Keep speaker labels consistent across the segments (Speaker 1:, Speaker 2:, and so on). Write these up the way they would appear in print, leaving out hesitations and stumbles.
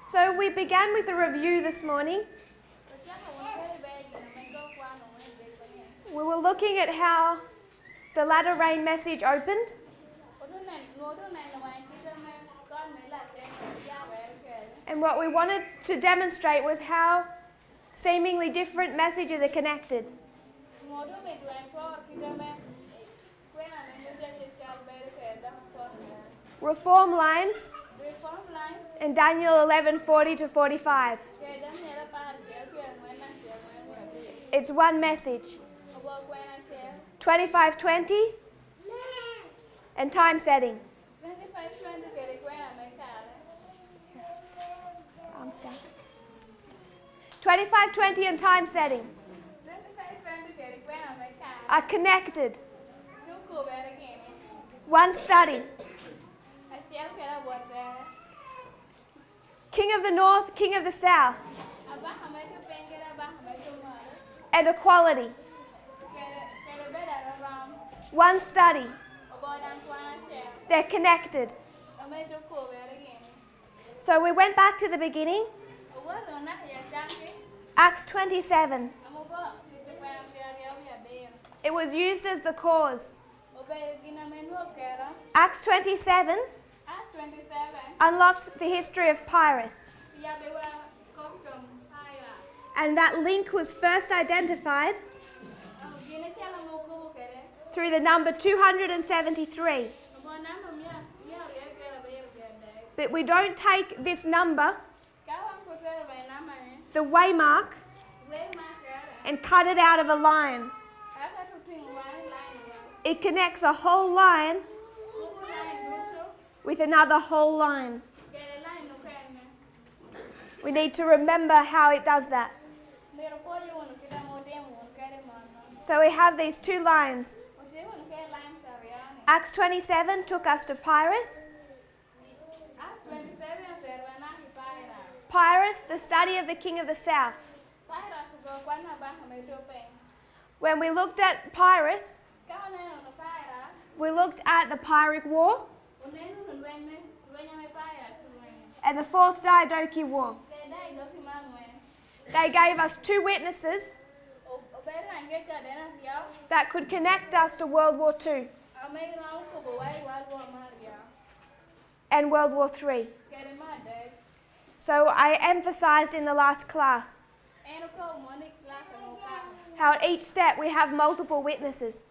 Speaker 1: So we began with a review this morning. We were looking at how the latter rain message opened. And what we wanted to demonstrate was how seemingly different messages are connected. Reform lines in Daniel 11:40 to 45. It's one message. 25:20 and time setting. 25:20 and time setting are connected. One study. King of the North, King of the South. And equality. One study. They're connected. So we went back to the beginning. Acts 27. It was used as the cause. Acts 27 unlocked the history of Pyrrhus. And that link was first identified through the number 273. But we don't take this number, the waymark, and cut it out of a line. It connects a whole line with another whole line. We need to remember how it does that. So we have these two lines. Acts 27 took us to Pyrrhus. Pyrrhus, the study of the King of the South. When we looked at Pyrrhus, we looked at the Pyrrhic War and the Fourth Diadochi War. They gave us two witnesses that could connect us to World War II and World War III. So I emphasized in the last class how at each step we have multiple witnesses.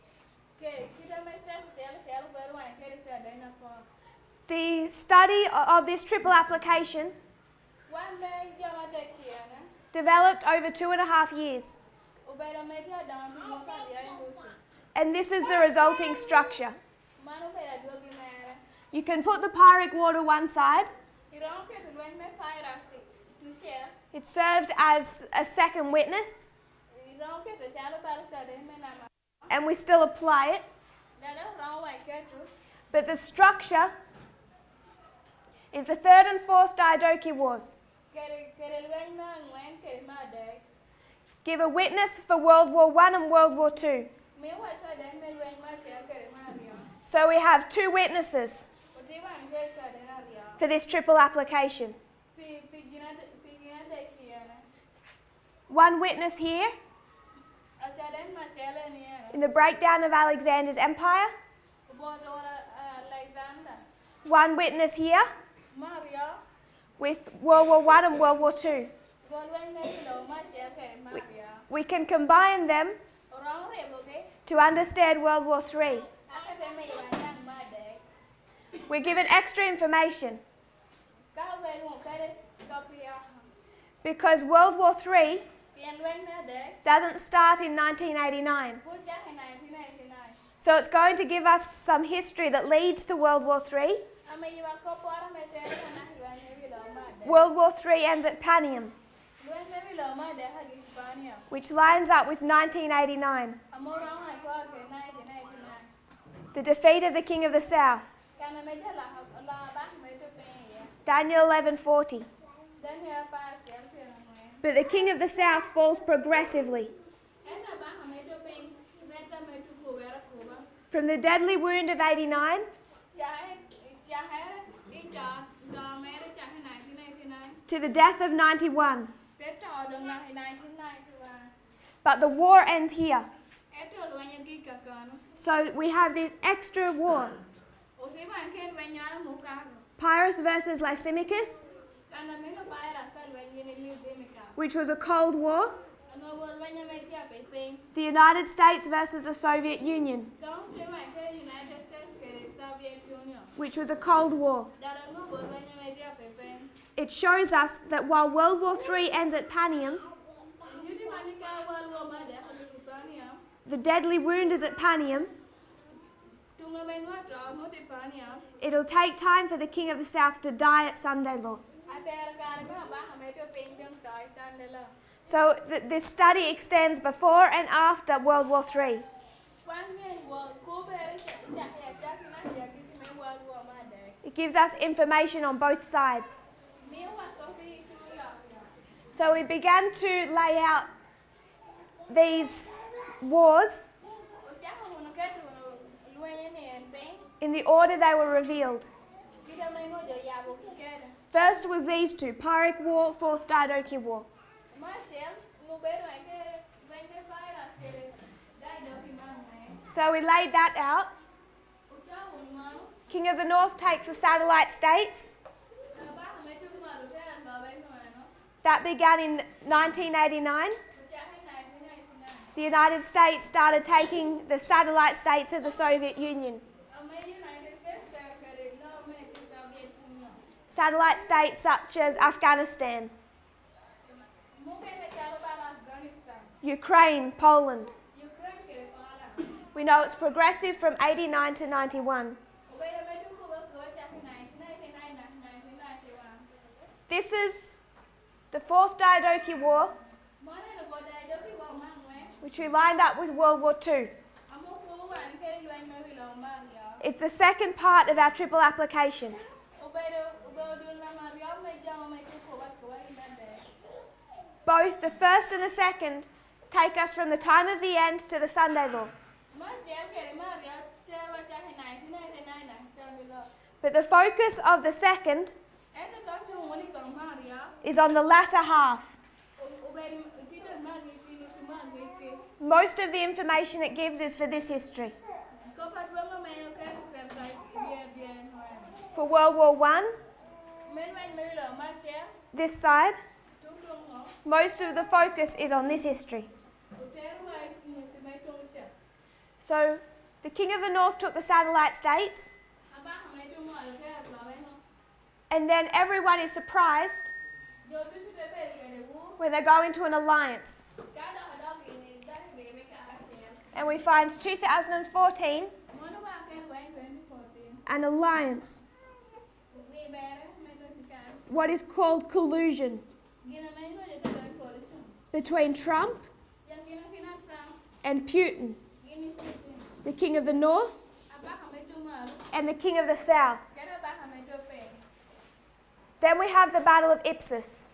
Speaker 1: The study of this triple application developed over 2.5 years. And this is the resulting structure. You can put the Pyrrhic War to one side. It served as a second witness. And we still apply it. But the structure is the Third and Fourth Diadochi Wars. Give a witness for World War I and World War II. So we have two witnesses for this triple application. One witness here in the breakdown of Alexander's empire. One witness here with World War I and World War II. We can combine them to understand World War III. We're given extra information because World War III doesn't start in 1989. So it's going to give us some history that leads to World War III. World War III ends at Panium, which lines up with 1989. The defeat of the King of the South. Daniel 11:40. But the King of the South falls progressively. From the deadly wound of 89 to the death of 91. But the war ends here. So we have this extra war. Pyrrhus versus Lysimachus, which was a Cold War. The United States versus the Soviet Union, which was a Cold War. It shows us that while World War III ends at Panium, the deadly wound is at Panium, it'll take time for the King of the South to die at Sunday Law. So this study extends before and after World War III. It gives us information on both sides. So we began to lay out these wars in the order they were revealed. First was these two, Pyrrhic War, Fourth Diadochi War. So we laid that out. King of the North takes the satellite states. That began in 1989. The United States started taking the satellite states of the Soviet Union. Satellite states such as Afghanistan, Ukraine, Poland. We know it's progressive from 89 to 91. This is the Fourth Diadochi War, which we lined up with World War II. It's the second part of our triple application. Both the first and the second take us from the time of the end to the Sunday Law. But the focus of the second is on the latter half. Most of the information it gives is for this history. For World War I, this side, most of the focus is on this history. So, the King of the North took the satellite states, and then everyone is surprised when they go into an alliance. And we find 2014, an alliance, what is called collusion, between Trump and Putin, the King of the North and the King of the South. Then we have the Battle of Ipsus.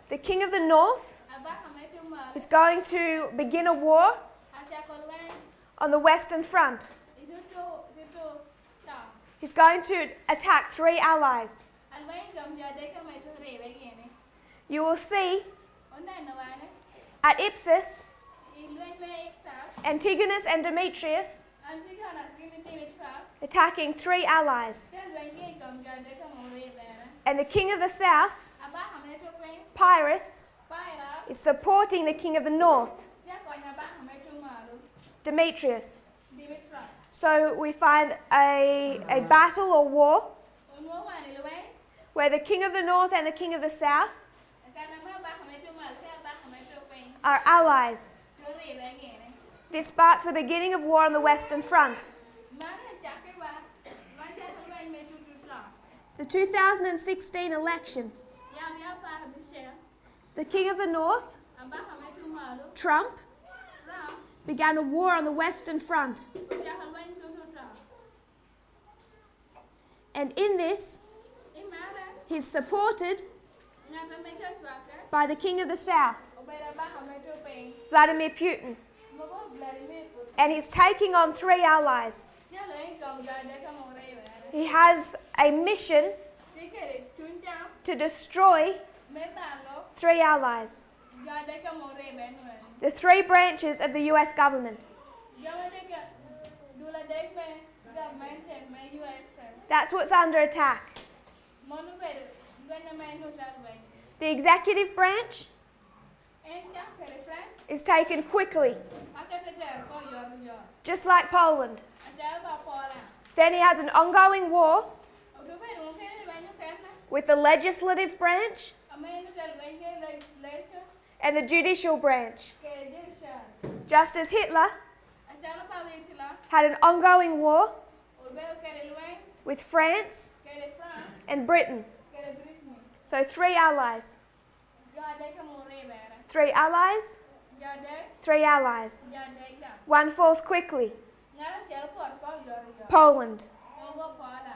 Speaker 1: The King of the North is going to begin a war on the Western Front. He's going to attack 3 allies. You will see at Ipsus, Antigonus and Demetrius attacking 3 allies. And the King of the South, Pyrrhus, is supporting the King of the North, Demetrius. So we find a battle or war where the King of the North and the King of the South are allies. This sparks the beginning of war on the Western Front. The 2016 election, the King of the North, Trump, began a war on the Western Front. And in this, he's supported by the King of the South, Vladimir Putin. And he's taking on 3 allies. He has a mission to destroy 3 allies. The 3 branches of the US government. That's what's under attack. The executive branch is taken quickly, just like Poland. Then he has an ongoing war with the legislative branch and the judicial branch. Just as Hitler had an ongoing war with France and Britain. So 3 allies. 3 allies, 3 allies. One falls quickly. Poland,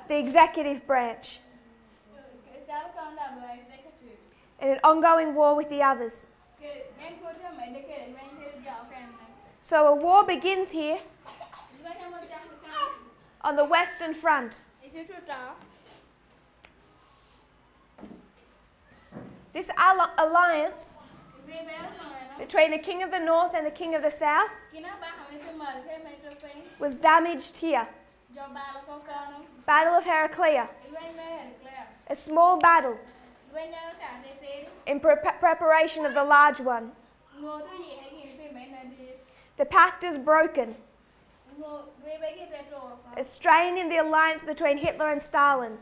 Speaker 1: the executive branch, and an ongoing war with the others. So a war begins here on the Western Front. This alliance between the King of the North and the King of the South was damaged here. Battle of Heraclea. A small battle in preparation of the large one. The pact is broken. A strain in the alliance between Hitler and Stalin.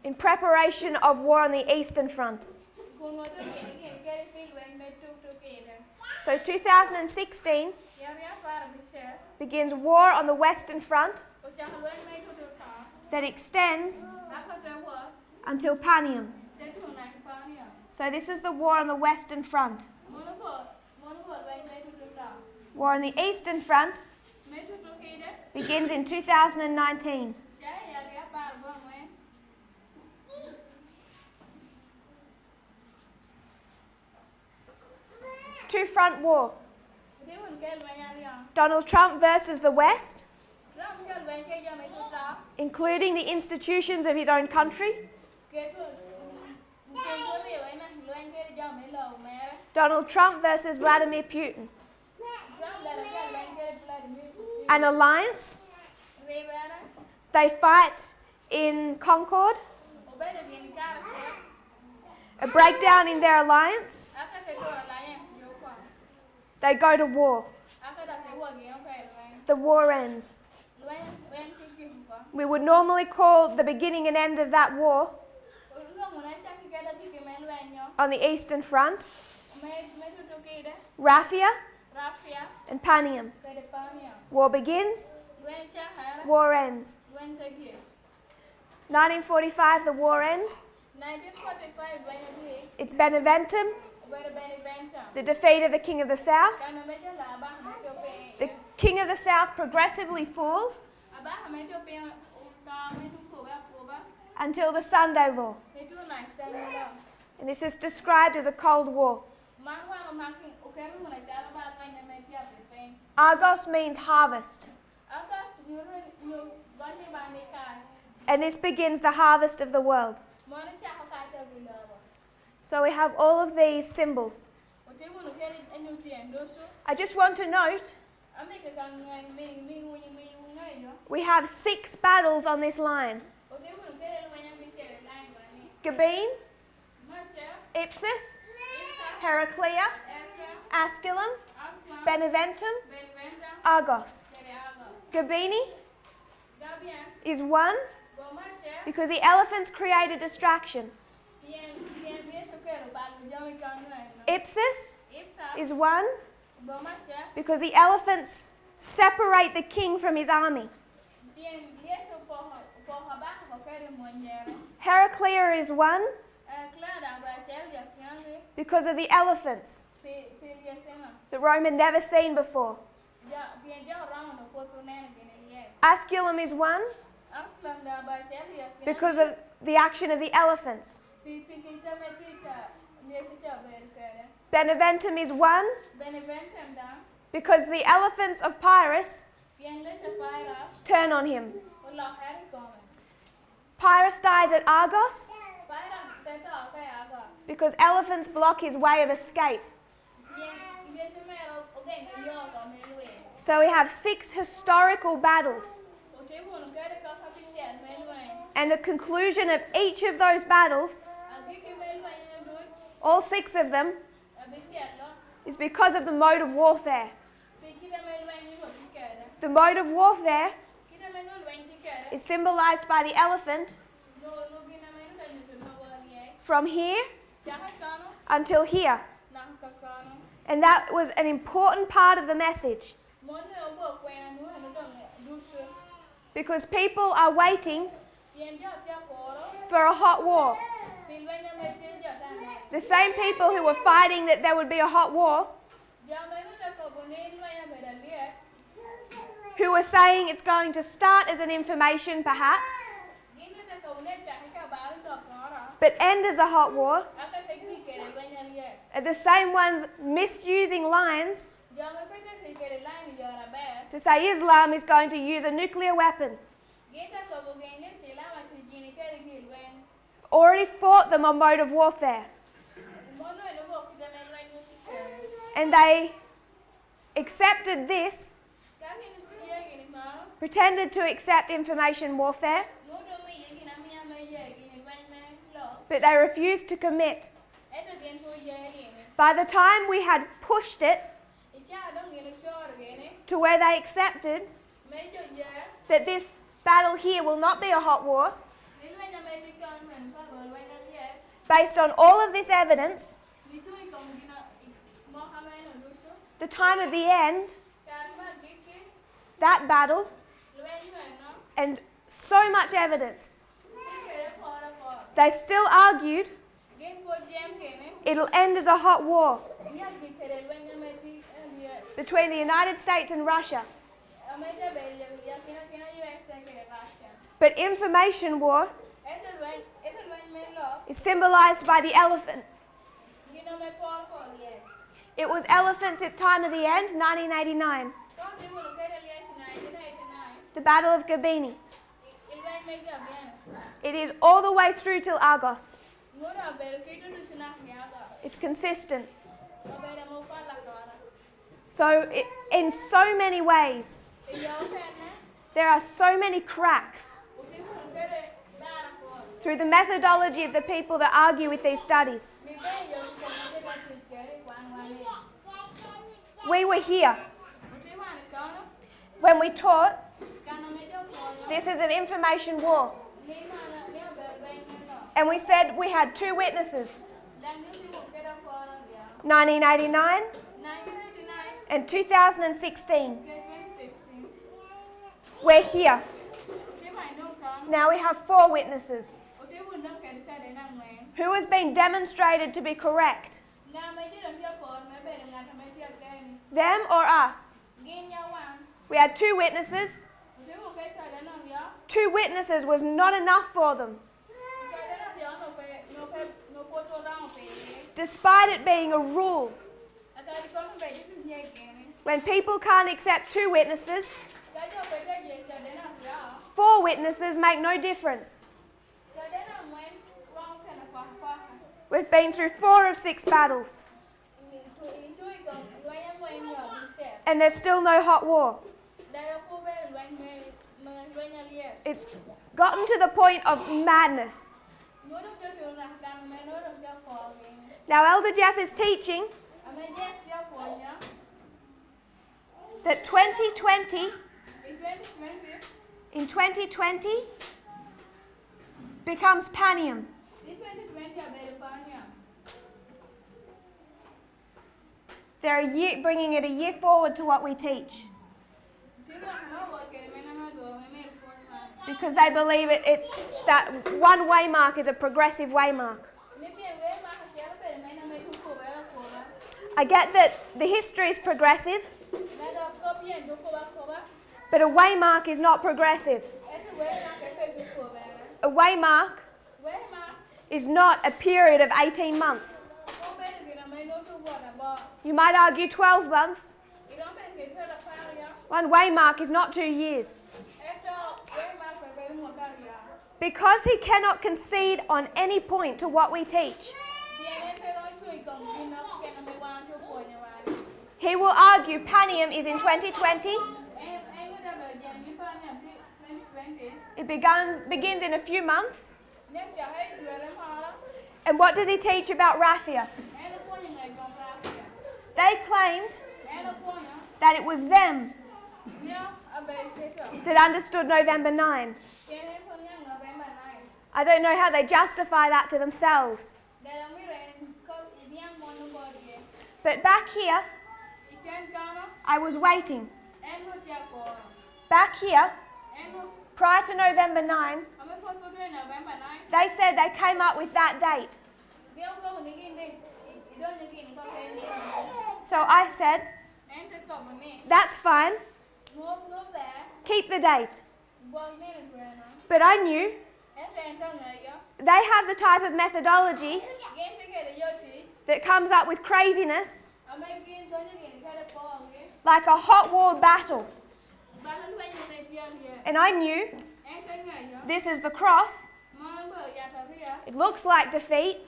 Speaker 1: In preparation of war on the Eastern Front. So 2016 begins war on the Western Front that extends until Panium. So this is the war on the Western Front. War on the Eastern Front begins in 2019. Two-front war. Donald Trump versus the West, including the institutions of his own country. Donald Trump versus Vladimir Putin. An alliance. They fight in concord. A breakdown in their alliance. They go to war. The war ends. We would normally call the beginning and end of that war on the Eastern Front Raffia and Panium. War begins, war ends. 1945, the war ends. It's Beneventum, the defeat of the King of the South. The King of the South progressively falls until the Sunday Law. And this is described as a Cold War. Argos means harvest. And this begins the harvest of the world. So we have all of these symbols. I just want to note, we have 6 battles on this line. Gabine, Ipsus, Heraclea, Asculum, Beneventum, Argos. Gabini is 1 because the elephants create a distraction. Ipsus is 1 because the elephants separate the king from his army. Heraclea is 1 because of the elephants that Rome had never seen before. Asculum is 1 because of the action of the elephants. Beneventum is 1 because the elephants of Pyrrhus turn on him. Pyrrhus dies at Argos because elephants block his way of escape. So we have 6 historical battles. And the conclusion of each of those battles, all 6 of them, is because of the mode of warfare. The mode of warfare is symbolized by the elephant from here until here. And that was an important part of the message. Because people are waiting for a hot war. The same people who were fighting that there would be a hot war, who were saying it's going to start as an information perhaps, but end as a hot war, are the same ones misusing lines to say Islam is going to use a nuclear weapon. Already fought them on mode of warfare. And they accepted this, pretended to accept information warfare, but they refused to commit. By the time we had pushed it to where they accepted that this battle here will not be a hot war, based on all of this evidence, the time of the end, that battle, and so much evidence, they still argued it'll end as a hot war between the United States and Russia. But information war is symbolized by the elephant. It was elephants at time of the end, 1989. The Battle of Gabini. It is all the way through till Argos. It's consistent. So in so many ways, there are so many cracks through the methodology of the people that argue with these studies. We were here when we taught this is an information war. And we said we had 2 witnesses, 1989 and 2016. We're here. Now we have 4 witnesses. Who has been demonstrated to be correct? Them or us? We had 2 witnesses. 2 witnesses was not enough for them. Despite it being a rule. When people can't accept 2 witnesses, 4 witnesses make no difference. We've been through 4 of 6 battles. And there's still no hot war. It's gotten to the point of madness. Now Elder Jeff is teaching that 2020 becomes Panium. They're bringing it a year forward to what we teach. Because they believe it's that one waymark is a progressive waymark. I get that the history is progressive, but a waymark is not progressive. A waymark is not a period of 18 months. You might argue 12 months. One waymark is not 2 years. Because he cannot concede on any point to what we teach. He will argue Panium is in 2020. It begins in a few months. And what does he teach about Raphia? They claimed that it was them that understood November 9. I don't know how they justify that to themselves. But back here, I was waiting. Back here, prior to November 9, they said they came up with that date. So I said, that's fine. Keep the date. But I knew they have the type of methodology that comes up with craziness, like a hot war battle. And I knew this is the cross. It looks like defeat.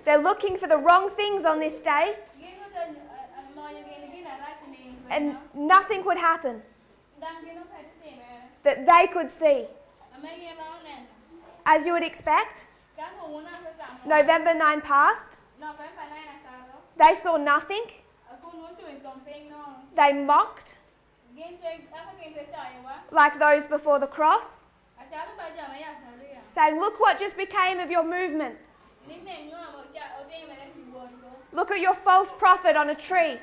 Speaker 1: They're looking for the wrong things on this day, and nothing would happen that they could see. As you would expect, November 9 passed. They saw nothing. They mocked like those before the cross, saying, look what just became of your movement. Look at your false prophet on a tree.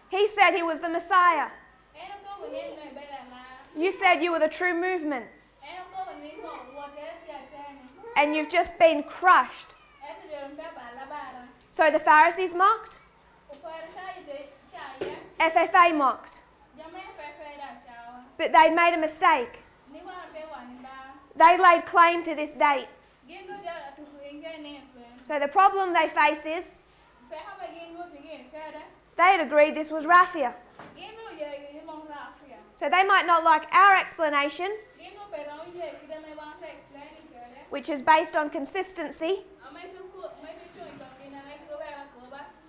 Speaker 1: He said he was the Messiah. You said you were the true movement. And you've just been crushed. So the Pharisees mocked. FFA mocked. But they made a mistake. They laid claim to this date. So the problem they face is they had agreed this was Raphia. So they might not like our explanation, which is based on consistency,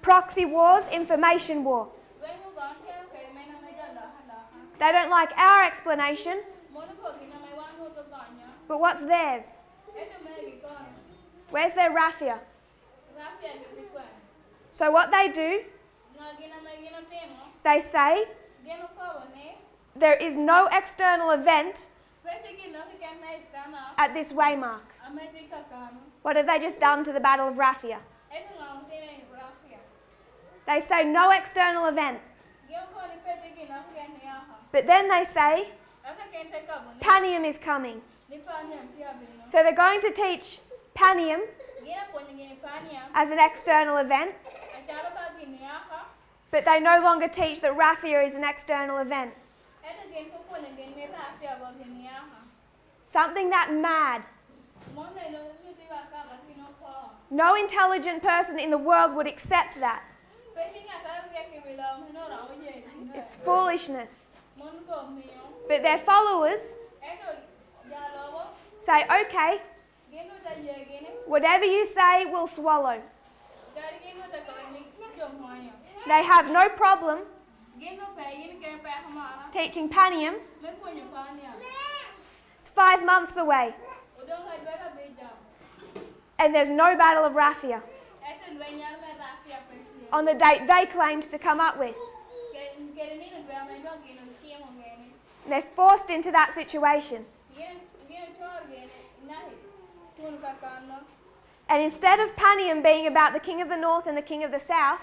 Speaker 1: proxy wars, information war. They don't like our explanation, but what's theirs? Where's their Raphia? So what they do is they say there is no external event at this waymark. What have they just done to the Battle of Raphia? They say no external event. But then they say Panium is coming. So they're going to teach Panium as an external event, but they no longer teach that Raphia is an external event. Something that mad. No intelligent person in the world would accept that. It's foolishness. But their followers say, okay, whatever you say, we'll swallow. They have no problem teaching Panium. It's 5 months away. And there's no Battle of Raphia on the date they claimed to come up with. They're forced into that situation. And instead of Panium being about the king of the north and the king of the south,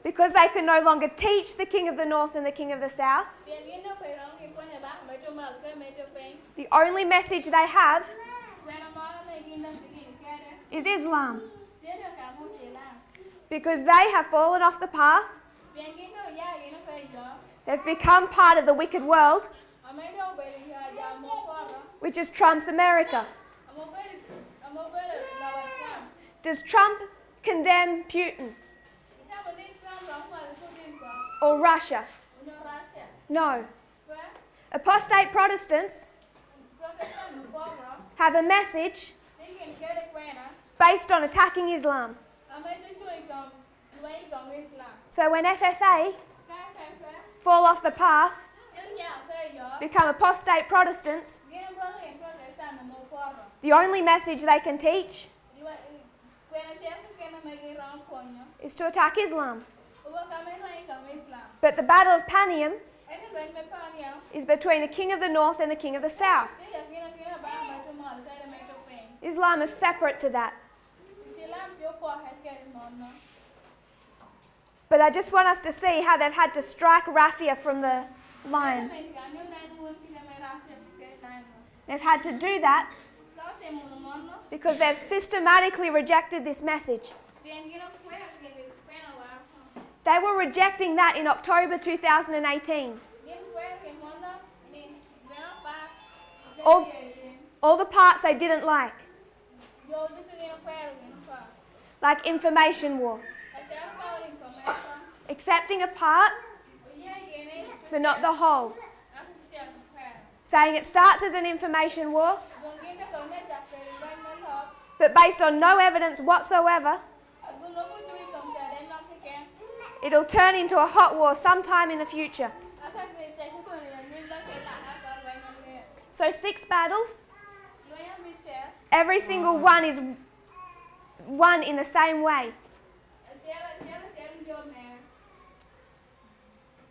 Speaker 1: because they can no longer teach the king of the north and the king of the south, the only message they have is Islam. Because they have fallen off the path, they've become part of the wicked world, which is Trump's America. Does Trump condemn Putin? or Russia? No. Apostate Protestants have a message based on attacking Islam. So when FFA fall off the path, become apostate Protestants, the only message they can teach is to attack Islam. But the Battle of Panium is between the King of the North and the King of the South. Islam is separate to that. But I just want us to see how they've had to strike raffia from the line. They've had to do that because they've systematically rejected this message. They were rejecting that in October 2018. All the parts they didn't like information war. Accepting a part, but not the whole. Saying it starts as an information war, but based on no evidence whatsoever, it'll turn into a hot war sometime in the future. So 6 battles, every single one is won in the same way.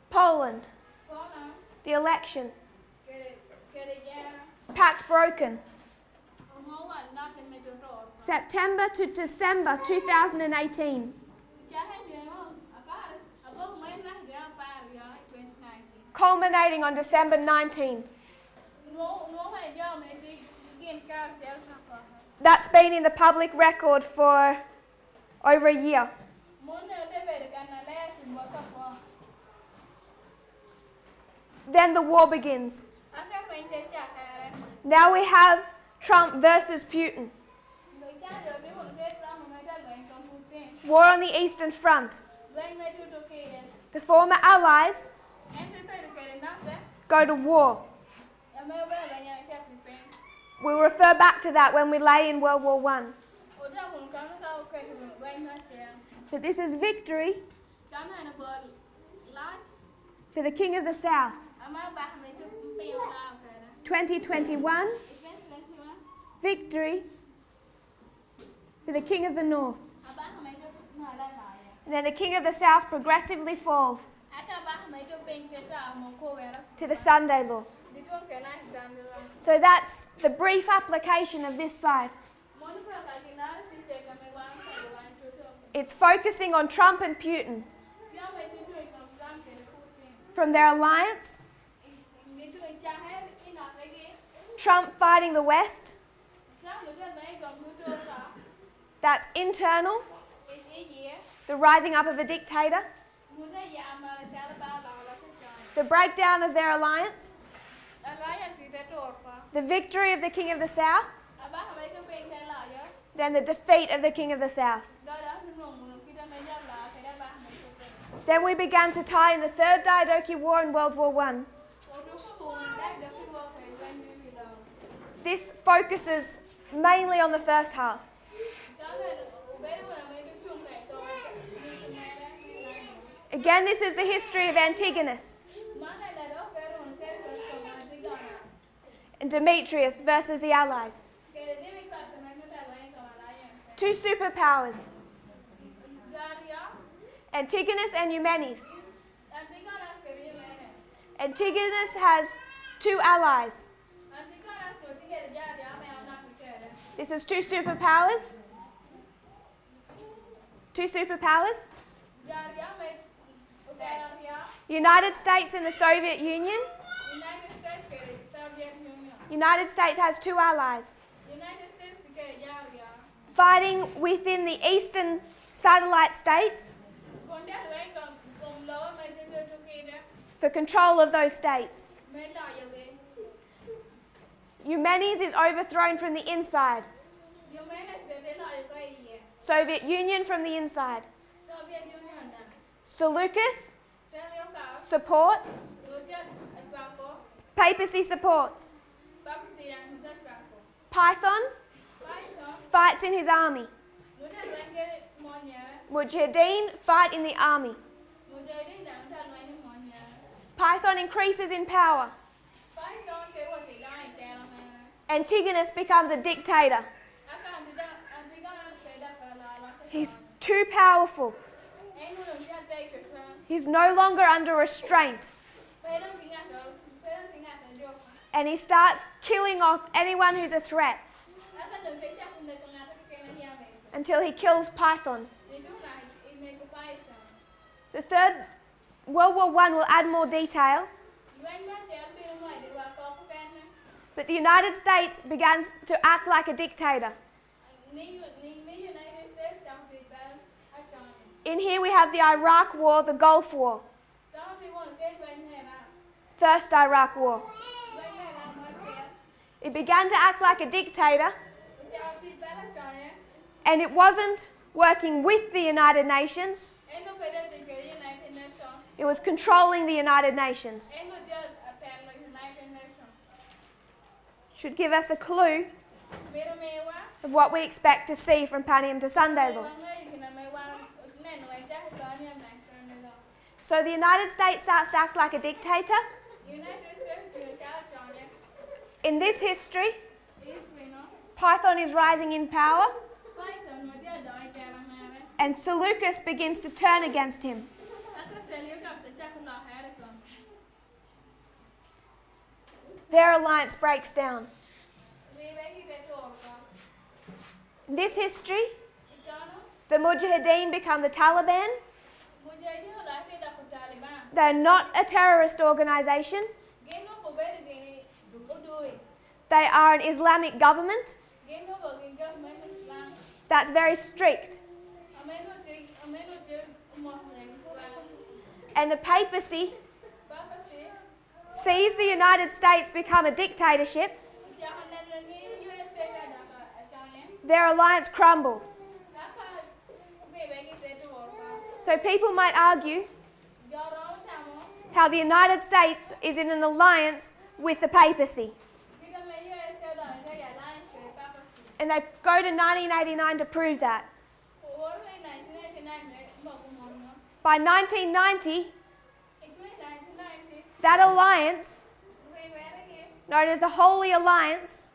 Speaker 1: Poland, the election, pact broken. September to December 2018. Culminating on December 19. That's been in the public record for over a year. Then the war begins. Now we have Trump versus Putin. War on the Eastern Front. The former allies go to war. We'll refer back to that when we lay in World War I. But this is victory for the King of the South. 2021, victory for the King of the North. And then the King of the South progressively falls to the Sunday law. So that's the brief application of this side. It's focusing on Trump and Putin. From their alliance, Trump fighting the West, that's internal, the rising up of a dictator, the breakdown of their alliance, the victory of the King of the South, then the defeat of the King of the South. Then we began to tie in the Third Diadochi War and World War I. This focuses mainly on the first half. Again, this is the history of Antigonus and Demetrius versus the Allies. 2 superpowers, Antigonus and Eumenes. Antigonus has 2 allies. This is 2 superpowers. 2 superpowers. United States and the Soviet Union. United States has 2 allies. Fighting within the eastern satellite states for control of those states. Eumenes is overthrown from the inside. Soviet Union from the inside. Seleucus supports. Papacy supports. Python fights in his army. Mujahideen fight in the army. Python increases in power. Antigonus becomes a dictator. He's too powerful. He's no longer under restraint. And he starts killing off anyone who's a threat until he kills Python. The Third World War I will add more detail, but the United States begins to act like a dictator. In here we have the Iraq War, the Gulf War. First Iraq War. It began to act like a dictator, and it wasn't working with the United Nations. It was controlling the United Nations. Should give us a clue of what we expect to see from Panium to Sunday Law. So the United States starts to act like a dictator. In this history, Python is rising in power, and Seleucus begins to turn against him. Their alliance breaks down. In this history, the Mujahideen become the Taliban. They're not a terrorist organization. They are an Islamic government that's very strict. And the papacy sees the United States become a dictatorship. Their alliance crumbles. So people might argue how the United States is in an alliance with the papacy. And they go to 1989 to prove that. By 1990, that alliance, known as the Holy Alliance,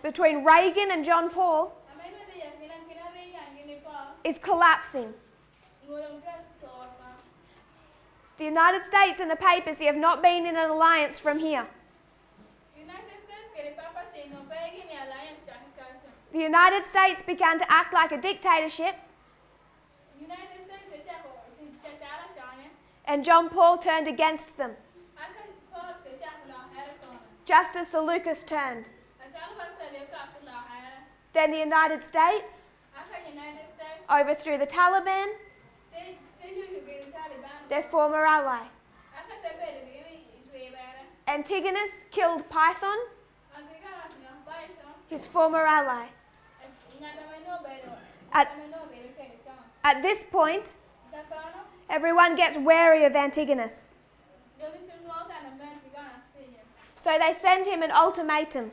Speaker 1: between Reagan and John Paul, is collapsing. The United States and the papacy have not been in an alliance from here. The United States began to act like a dictatorship, and John Paul turned against them, just as Seleucus turned. Then the United States overthrew the Taliban, their former ally. Antigonus killed Python, his former ally. At this point, everyone gets wary of Antigonus. So they send him an ultimatum.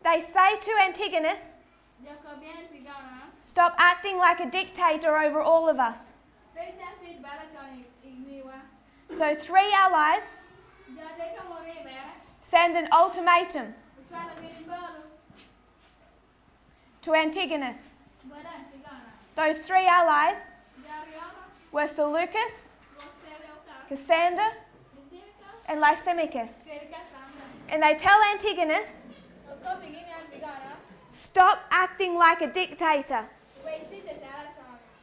Speaker 1: They say to Antigonus, stop acting like a dictator over all of us. So 3 allies send an ultimatum to Antigonus. Those 3 allies were Seleucus, Cassander, and Lysimachus. And they tell Antigonus, stop acting like a dictator.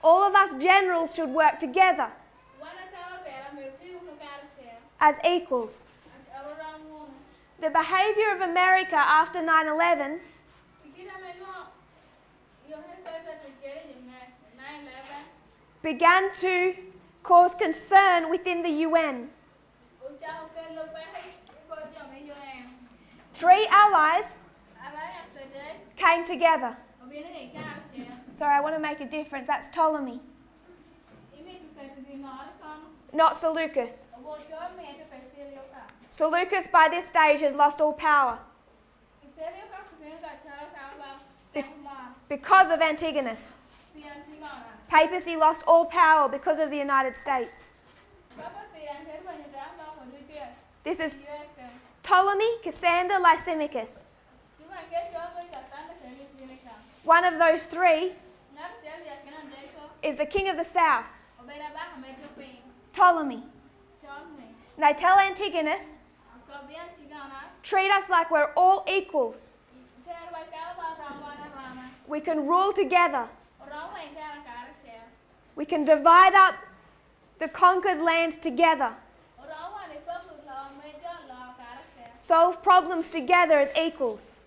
Speaker 1: All of us generals should work together as equals. The behavior of America after 9/11 began to cause concern within the UN. Three allies came together. Sorry, I want to make a difference. That's Ptolemy, not Seleucus. Seleucus by this stage has lost all power because of Antigonus. Papacy lost all power because of the United States. This is Ptolemy, Cassander, Lysimachus. One of those three is the king of the south, Ptolemy. They tell Antigonus, treat us like we're all equals. We can rule together. We can divide up the conquered land together. Solve problems together as equals.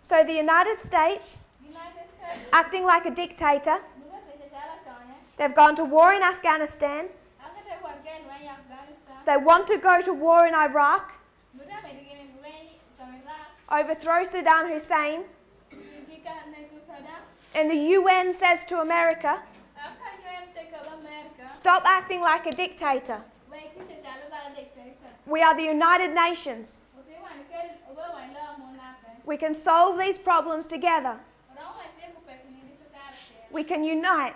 Speaker 1: So the United States is acting like a dictator. They've gone to war in Afghanistan. They want to go to war in Iraq, overthrow Saddam Hussein. And the UN says to America, stop acting like a dictator. We are the United Nations. We can solve these problems together. We can unite,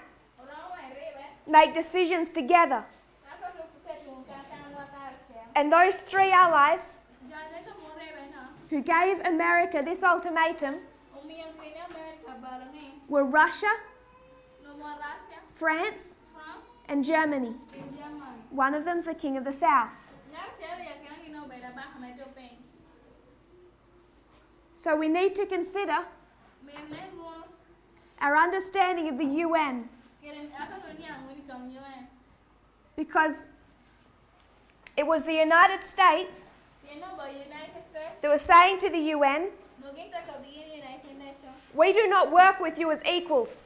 Speaker 1: make decisions together. And those three allies who gave America this ultimatum were Russia, France, and Germany. One of them's the king of the south. So we need to consider our understanding of the UN, because it was the United States that was saying to the UN, we do not work with you as equals.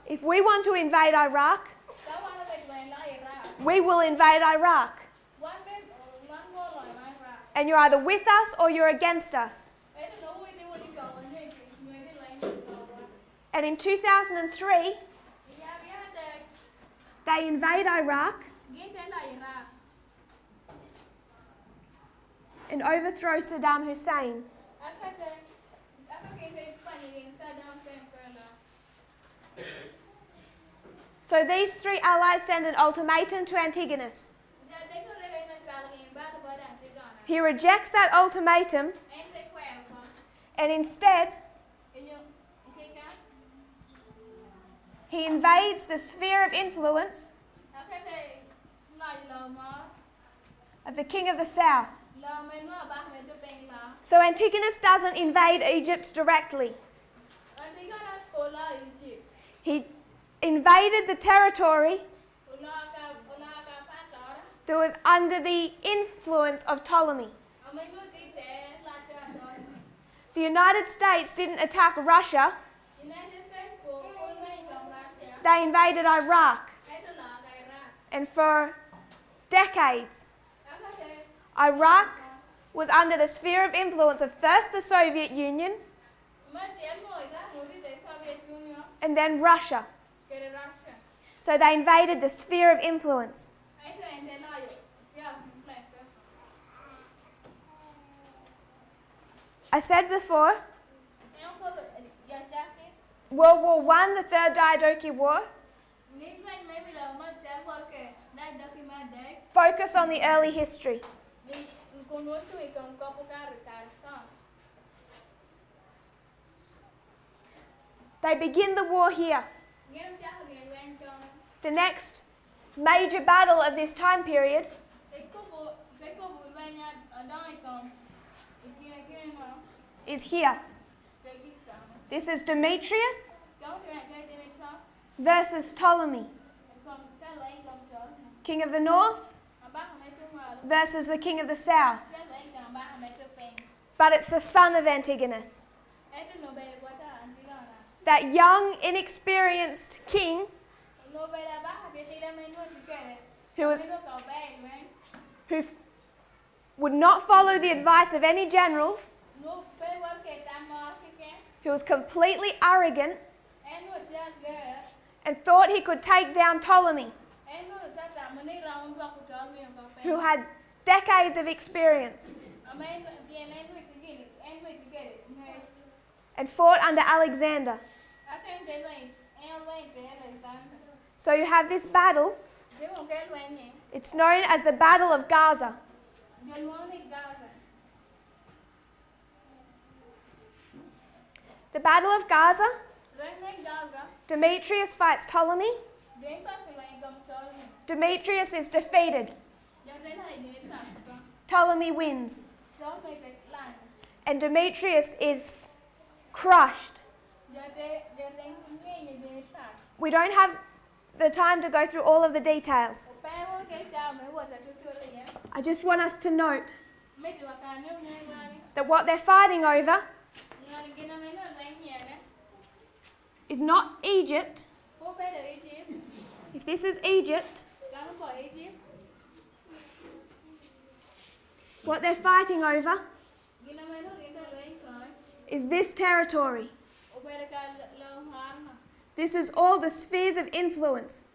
Speaker 1: If we want to invade Iraq, we will invade Iraq. And you're either with us or you're against us. And in 2003, they invade Iraq and overthrow Saddam Hussein. So these three allies send an ultimatum to Antigonus. He rejects that ultimatum, and instead he invades the sphere of influence of the king of the south. So Antigonus doesn't invade Egypt directly. He invaded the territory that was under the influence of Ptolemy. The United States didn't attack Russia. They invaded Iraq. And for decades, Iraq was under the sphere of influence of first the Soviet Union and then Russia. So they invaded the sphere of influence. I said before, World War I, the Third Diadochi War, focus on the early history. They begin the war here. The next major battle of this time period is here. This is Demetrius versus Ptolemy, king of the north versus the king of the south. But it's the son of Antigonus. That young, inexperienced king who would not follow the advice of any generals, who was completely arrogant and thought he could take down Ptolemy, who had decades of experience and fought under Alexander. So you have this battle. It's known as the Battle of Gaza. The Battle of Gaza, Demetrius fights Ptolemy. Demetrius is defeated. Ptolemy wins. And Demetrius is crushed. We don't have the time to go through all of the details. I just want us to note that what they're fighting over is not Egypt. If this is Egypt, what they're fighting over is this territory. This is all the spheres of influence.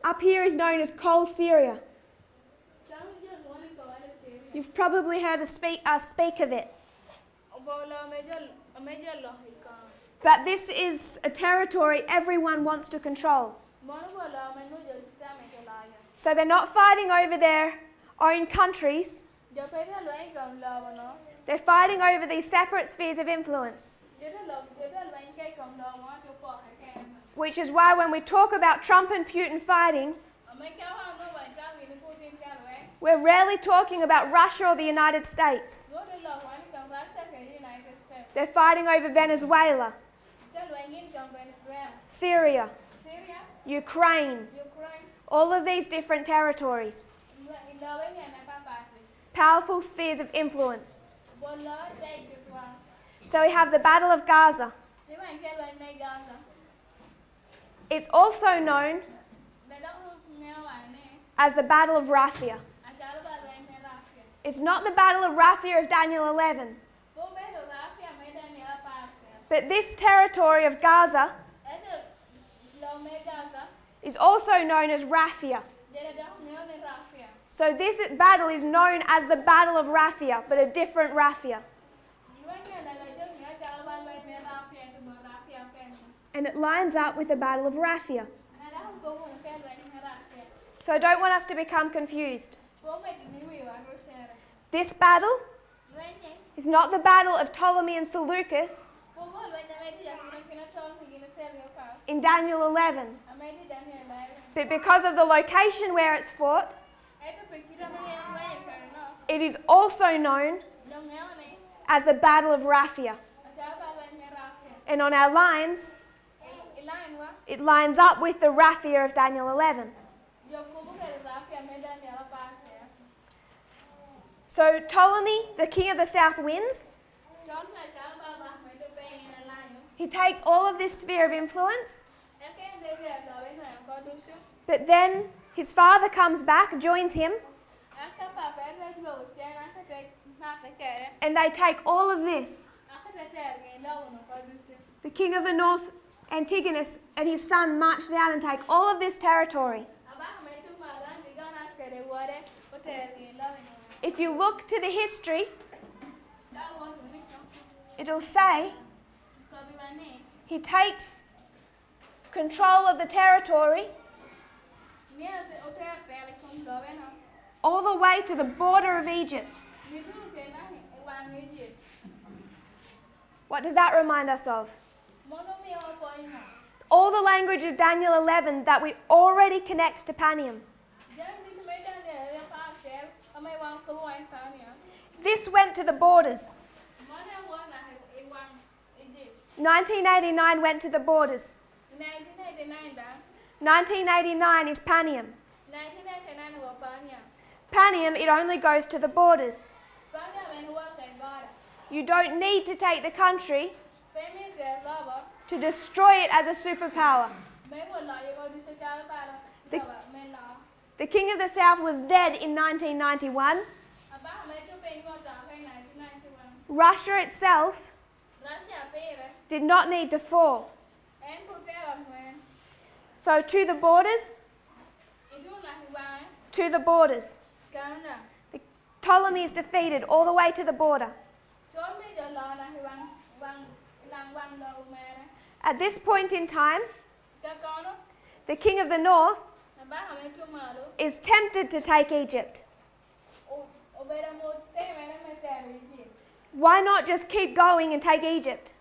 Speaker 1: Up here is known as Coal Syria. You've probably heard us speak of it. But this is a territory everyone wants to control. So they're not fighting over their own countries. They're fighting over these separate spheres of influence. Which is why when we talk about Trump and Putin fighting, we're rarely talking about Russia or the United States. They're fighting over Venezuela, Syria, Ukraine, all of these different territories. Powerful spheres of influence. So we have the Battle of Gaza. It's also known as the Battle of Raphia. It's not the Battle of Raphia of Daniel 11. But this territory of Gaza is also known as Raphia. So this battle is known as the Battle of Raphia, but a different Raphia. And it lines up with the Battle of Raphia. So I don't want us to become confused. This battle is not the battle of Ptolemy and Seleucus in Daniel 11. But because of the location where it's fought, it is also known as the Battle of Raphia. And on our lines, it lines up with the Raphia of Daniel 11. So Ptolemy, the king of the south, wins. He takes all of this sphere of influence. But then his father comes back, joins him. And they take all of this. The king of the north, Antigonus, and his son march down and take all of this territory. If you look to the history, it'll say he takes control of the territory all the way to the border of Egypt. What does that remind us of? All the language of Daniel 11 that we already connect to Panium. This went to the borders. 1989 went to the borders. 1989 is Panium. Panium, it only goes to the borders. You don't need to take the country to destroy it as a superpower. The King of the South was dead in 1991. Russia itself did not need to fall. So to the borders, The Ptolemy is defeated all the way to the border. At this point in time, the king of the north is tempted to take Egypt. Why not just keep going and take Egypt?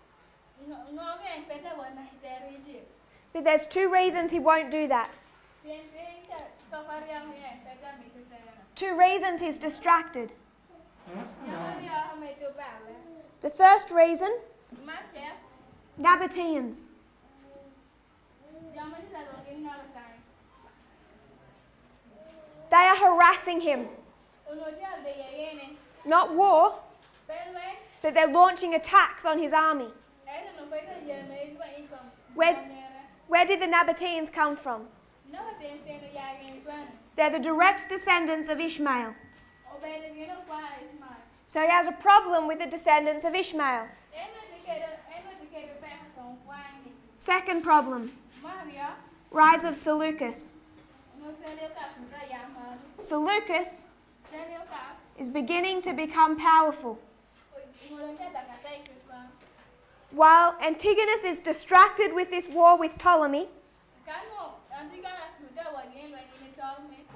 Speaker 1: But there's two reasons he won't do that. Two reasons he's distracted. The first reason, Nabateans. They are harassing him. Not war, but they're launching attacks on his army. Where did the Nabateans come from? They're the direct descendants of Ishmael. So he has a problem with the descendants of Ishmael. Second problem, rise of Seleucus. Seleucus is beginning to become powerful. While Antigonus is distracted with this war with Ptolemy,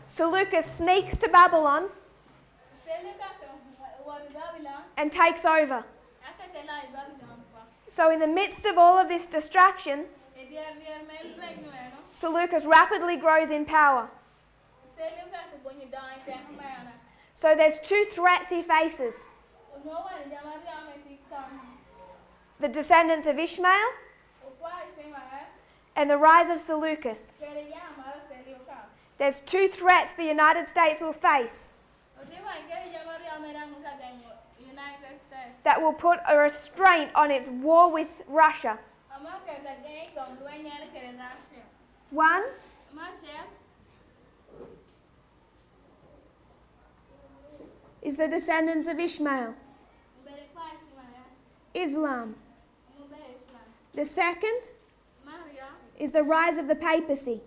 Speaker 1: Seleucus sneaks to Babylon and takes over. So in the midst of all of this distraction, Seleucus rapidly grows in power. So there's two threats he faces. The descendants of Ishmael and the rise of Seleucus. There's two threats the United States will face that will put a restraint on its war with Russia. One is the descendants of Ishmael, Islam. The second is the rise of the papacy.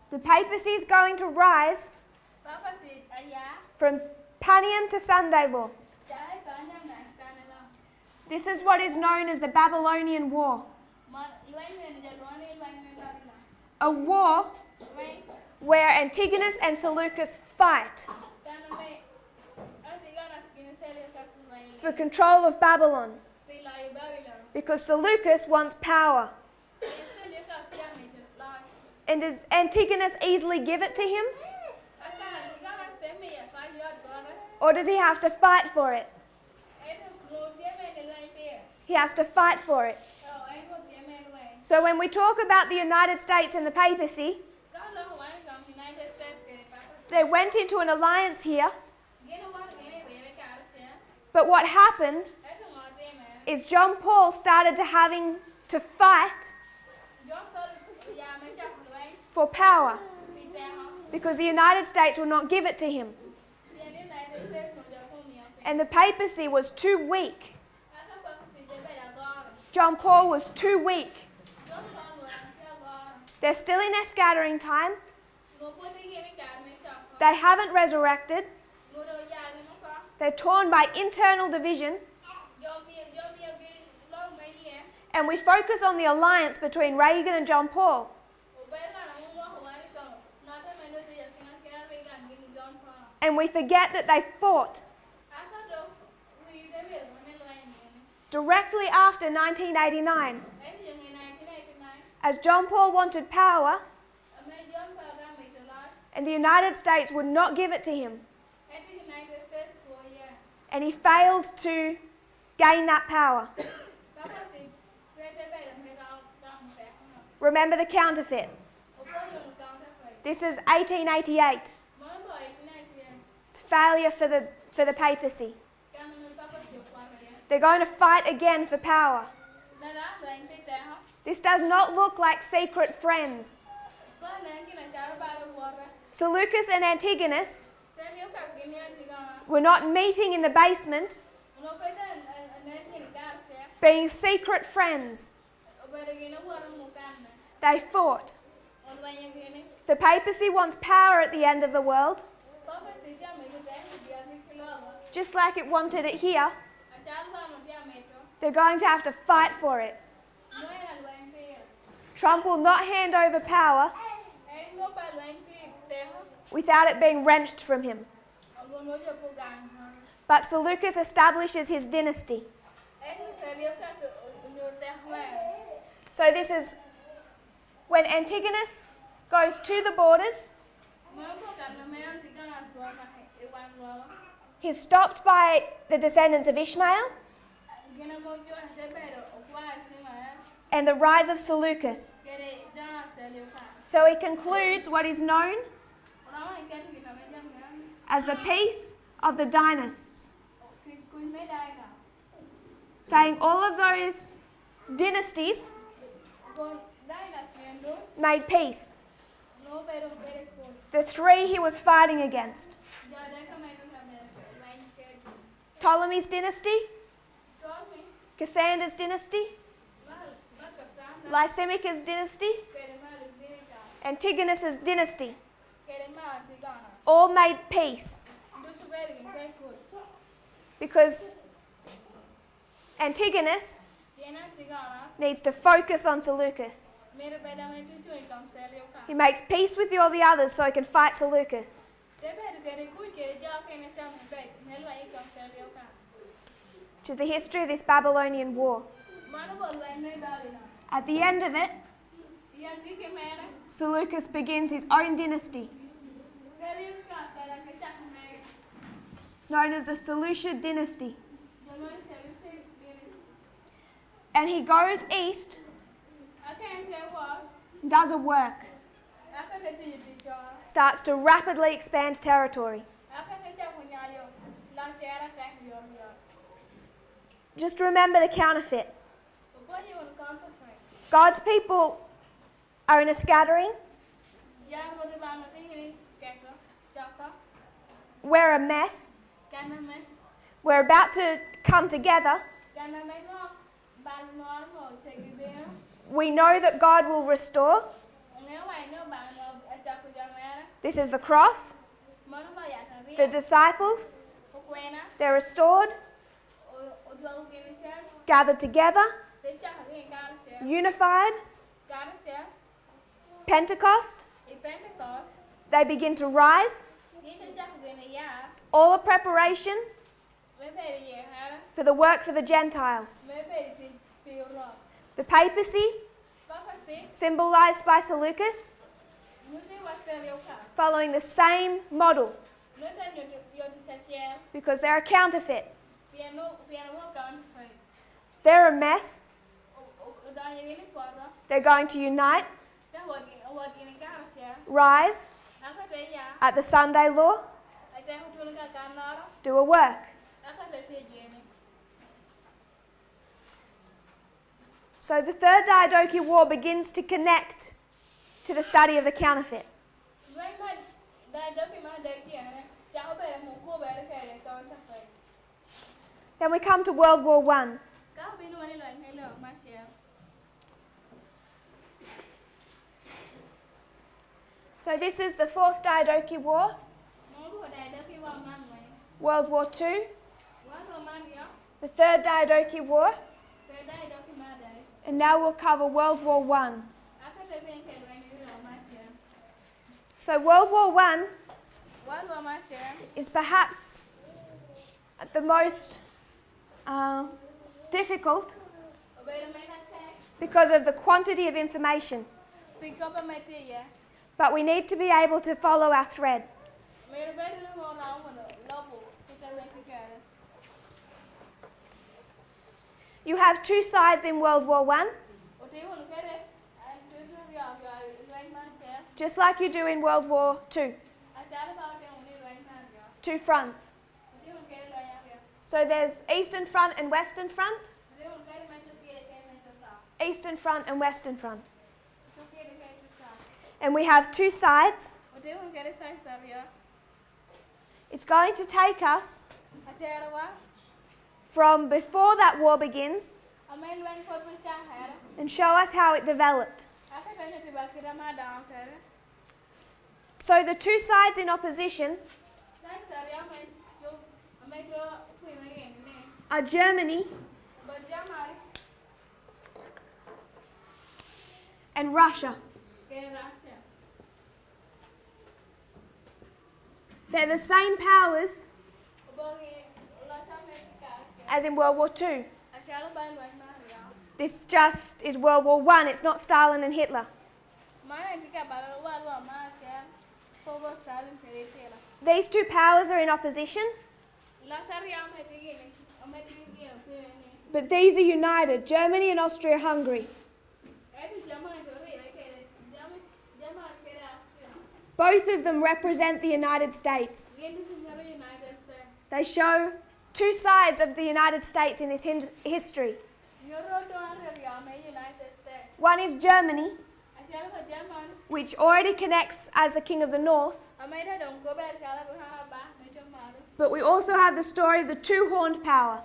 Speaker 1: The papacy is going to rise from Panium to Sunday law. This is what is known as the Babylonian War. A war where Antigonus and Seleucus fight for control of Babylon, because Seleucus wants power. And does Antigonus easily give it to him? Or does he have to fight for it? He has to fight for it. So when we talk about the United States and the papacy, they went into an alliance here. But what happened is John Paul started having to fight for power, because the United States will not give it to him. And the papacy was too weak. John Paul was too weak. They're still in their scattering time. They haven't resurrected. They're torn by internal division. And we focus on the alliance between Reagan and John Paul. And we forget that they fought. Directly after 1989, as John Paul wanted power, and the United States would not give it to him. And he failed to gain that power. Remember the counterfeit. This is 1888. It's failure for the papacy. They're going to fight again for power. This does not look like secret friends. Seleucus and Antigonus were not meeting in the basement, being secret friends. They fought. The papacy wants power at the end of the world, just like it wanted it here. They're going to have to fight for it. Trump will not hand over power without it being wrenched from him. But Seleucus establishes his dynasty. So this is when Antigonus goes to the borders. He's stopped by the descendants of Ishmael and the rise of Seleucus. So he concludes what is known as the Peace of the Dynasts, saying all of those dynasties made peace. The three he was fighting against: Ptolemy's dynasty, Cassander's dynasty, Lysimachus' dynasty, Antigonus's dynasty, all made peace because Antigonus needs to focus on Seleucus. He makes peace with all the others so he can fight Seleucus. Which is the history of this Babylonian war. At the end of it, Seleucus begins his own dynasty. It's known as the Seleucid dynasty. And he goes east, does a work, starts to rapidly expand territory. Just remember the counterfeit. God's people are in a scattering. We're a mess. We're about to come together. We know that God will restore. This is the cross. The disciples, they're restored, gathered together, unified. Pentecost, they begin to rise. All a preparation for the work for the Gentiles. The papacy, symbolized by Seleucus, following the same model because they're a counterfeit. They're a mess. They're going to unite, rise at the Sunday law, do a work. So the Third Diadochi War begins to connect to the study of the counterfeit. Then we come to World War I. So this is the Fourth Diadochi War, World War II, the Third Diadochi War, and now we'll cover World War I. So World War I is perhaps the most difficult because of the quantity of information. But we need to be able to follow our thread. You have two sides in World War I, just like you do in World War II. Two fronts. So there's Eastern Front and Western Front. Eastern Front and Western Front. And we have two sides. It's going to take us from before that war begins and show us how it developed. So the two sides in opposition are Germany and Russia. They're the same powers as in World War II. This just is World War I, it's not Stalin and Hitler. These two powers are in opposition, but these are united, Germany and Austria-Hungary. Both of them represent the United States. They show two sides of the United States in this history. One is Germany, which already connects as the King of the North. But we also have the story of the two-horned power,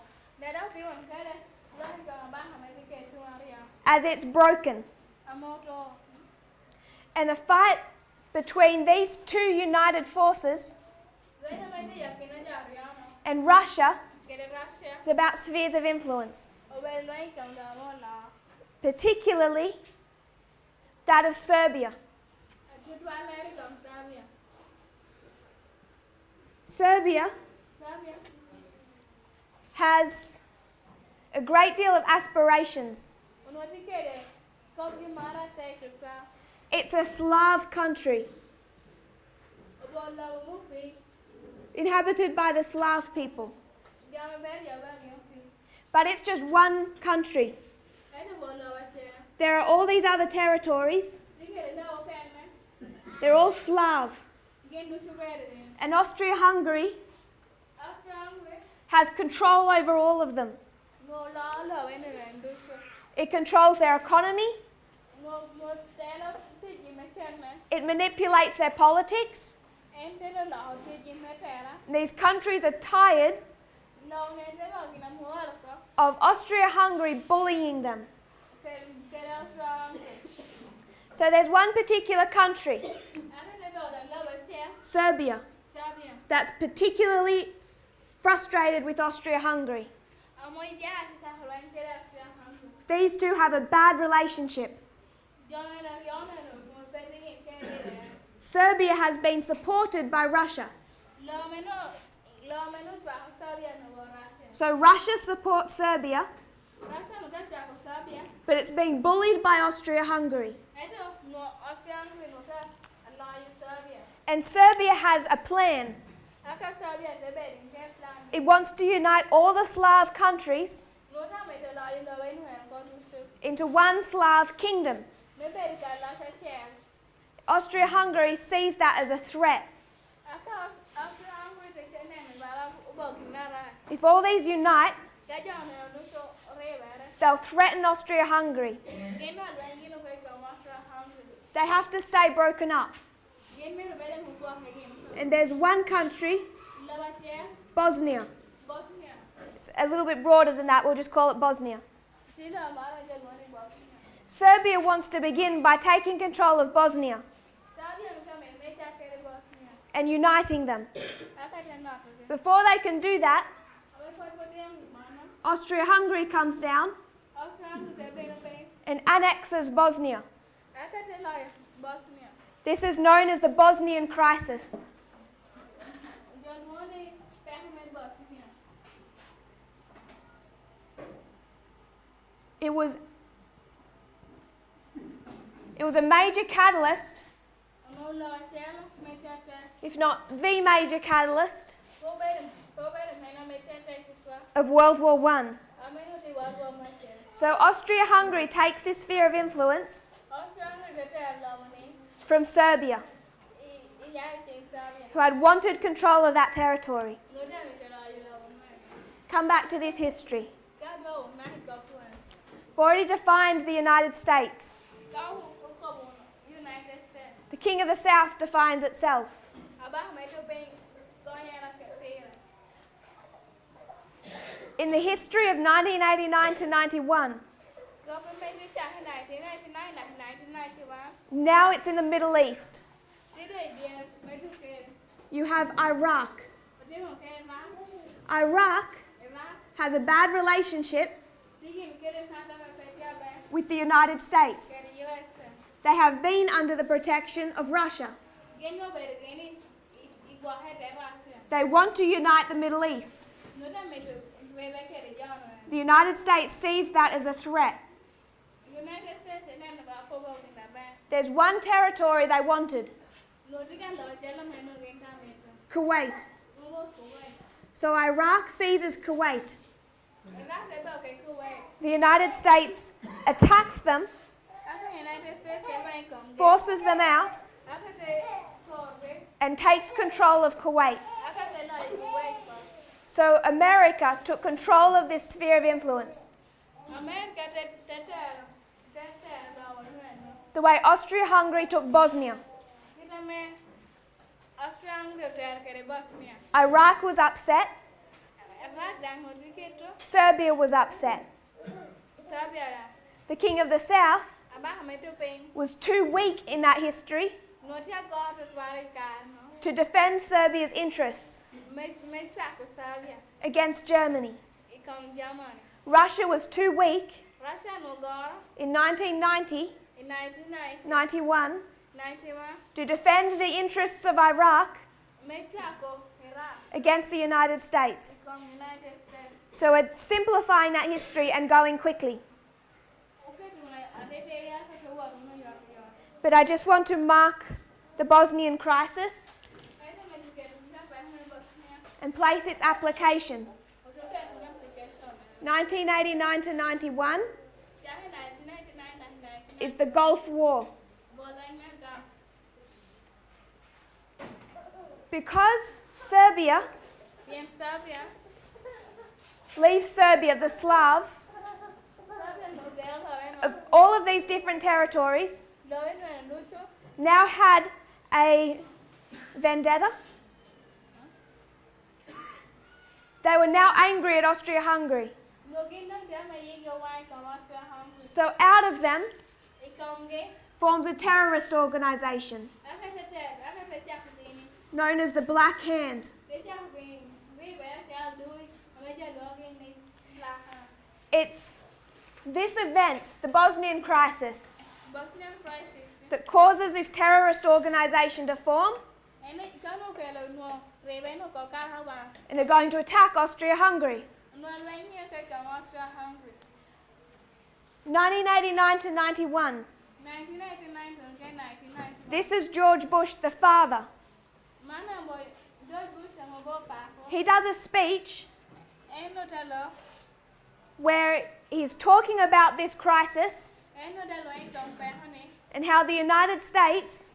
Speaker 1: as it's broken. And the fight between these two united forces and Russia is about spheres of influence, particularly that of Serbia. Serbia has a great deal of aspirations. It's a Slav country, inhabited by the Slav people. But it's just one country. There are all these other territories. They're all Slav. And Austria-Hungary has control over all of them. It controls their economy. It manipulates their politics. These countries are tired of Austria-Hungary bullying them. So there's one particular country, Serbia, that's particularly frustrated with Austria-Hungary. These two have a bad relationship. Serbia has been supported by Russia. So Russia supports Serbia, but it's being bullied by Austria-Hungary. And Serbia has a plan. It wants to unite all the Slav countries into one Slav kingdom. Austria-Hungary sees that as a threat. If all these unite, they'll threaten Austria-Hungary. They have to stay broken up. And there's one country, Bosnia. It's a little bit broader than that, we'll just call it Bosnia. Serbia wants to begin by taking control of Bosnia and uniting them. Before they can do that, Austria-Hungary comes down and annexes Bosnia. This is known as the Bosnian crisis. It was a major catalyst, if not the major catalyst, of World War I. So Austria-Hungary takes this sphere of influence from Serbia, who had wanted control of that territory. come back to this history. We've already defined the United States. The King of the South defines itself. In the history of 1989 to 91, now it's in the Middle East. You have Iraq. Iraq has a bad relationship with the United States. They have been under the protection of Russia. They want to unite the Middle East. The United States sees that as a threat. There's one territory they wanted. Kuwait. So Iraq seizes Kuwait. The United States attacks them, forces them out, and takes control of Kuwait. So America took control of this sphere of influence. The way Austria-Hungary took Bosnia. Iraq was upset. Serbia was upset. The King of the South was too weak in that history to defend Serbia's interests against Germany. Russia was too weak in 1990, 91, to defend the interests of Iraq against the United States. So we're simplifying that history and going quickly. But I just want to mark the Bosnian crisis and place its application. 1989 to 91 is the Gulf War. Because Serbia leaves Serbia, the Slavs, of all of these different territories, now had a vendetta. They were now angry at Austria-Hungary. So out of them forms a terrorist organization known as the Black Hand. It's this event, the Bosnian crisis, that causes this terrorist organization to form, and they're going to attack Austria-Hungary. 1989 to 91. This is George Bush, the father. He does a speech where he's talking about this crisis and how the United States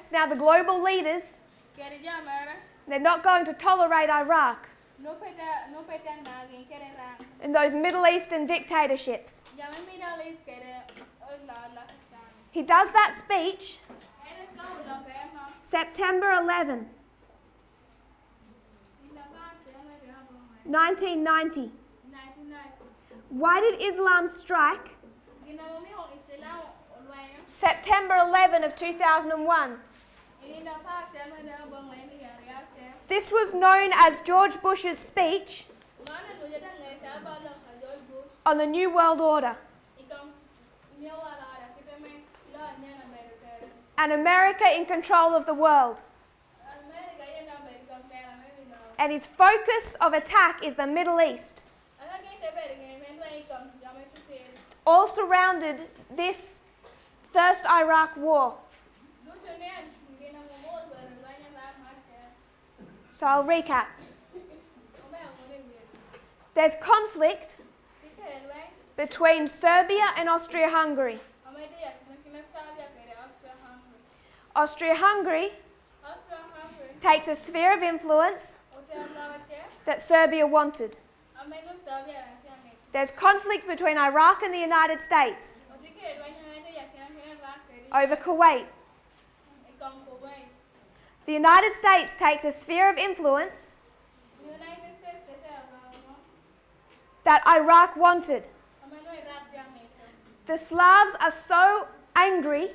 Speaker 1: is now the global leaders. They're not going to tolerate Iraq and those Middle Eastern dictatorships. He does that speech September 11, 1990. Why did Islam strike September 11 of 2001? This was known as George Bush's speech on the New World Order. And America in control of the world. And his focus of attack is the Middle East. All surrounded this first Iraq war. So I'll recap. There's conflict between Serbia and Austria-Hungary. Austria-Hungary takes a sphere of influence that Serbia wanted. There's conflict between Iraq and the United States over Kuwait. The United States takes a sphere of influence that Iraq wanted. The Slavs are so angry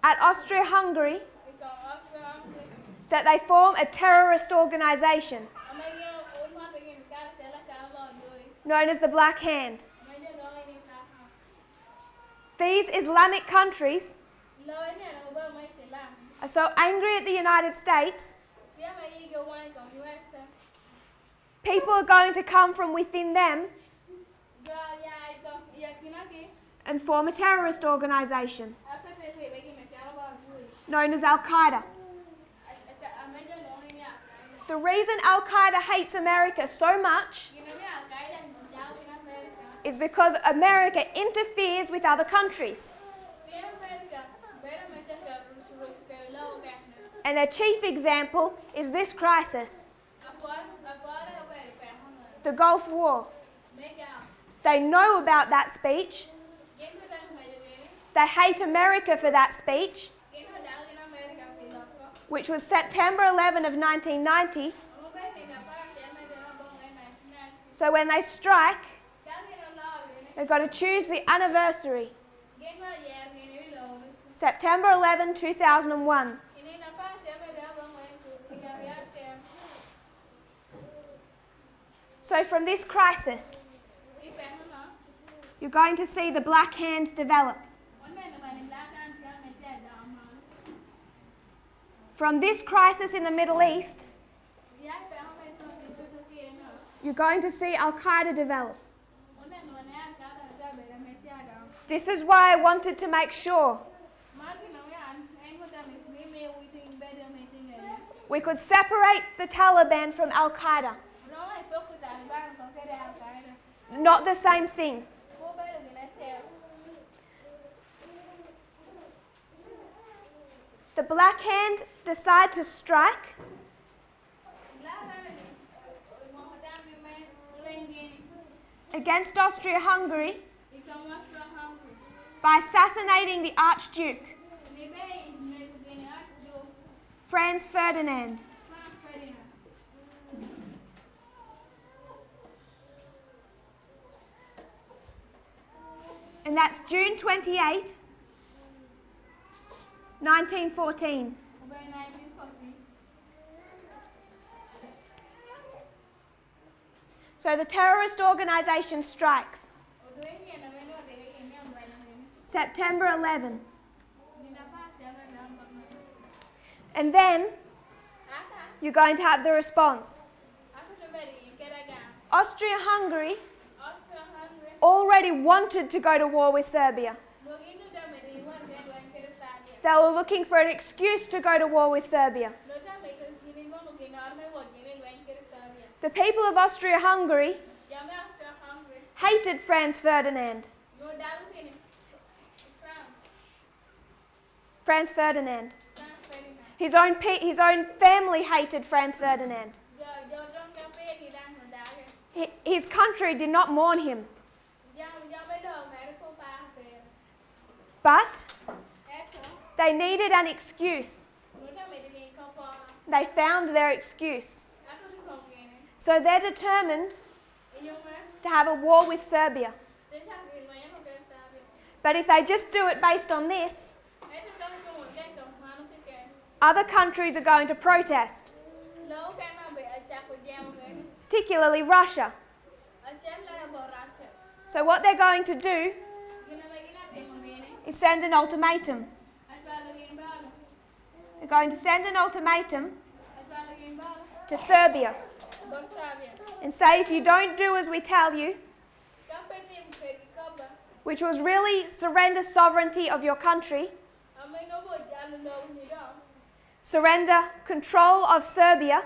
Speaker 1: at Austria-Hungary that they form a terrorist organization known as the Black Hand. These Islamic countries are so angry at the United States, people are going to come from within them and form a terrorist organization known as Al-Qaeda. The reason Al-Qaeda hates America so much is because America interferes with other countries. And their chief example is this crisis, the Gulf War. They know about that speech. They hate America for that speech, which was September 11 of 1990. So when they strike, they've got to choose the anniversary, September 11, 2001. So from this crisis, you're going to see the Black Hand develop. From this crisis in the Middle East, you're going to see Al-Qaeda develop. This is why I wanted to make sure we could separate the Taliban from Al-Qaeda. Not the same thing. The Black Hand decide to strike against Austria-Hungary by assassinating the Archduke, Franz Ferdinand. And that's June 28, 1914. So the terrorist organisation strikes. September 11. And then you're going to have the response. Austria-Hungary already wanted to go to war with Serbia. They were looking for an excuse to go to war with Serbia. The people of Austria-Hungary hated Franz Ferdinand. Franz Ferdinand. His own family hated Franz Ferdinand. His country did not mourn him. But they needed an excuse. They found their excuse. So they're determined to have a war with Serbia. But if they just do it based on this, other countries are going to protest, particularly Russia. So what they're going to do is send an ultimatum. They're going to send an ultimatum to Serbia and say, if you don't do as we tell you, which was really surrender sovereignty of your country, surrender control of Serbia,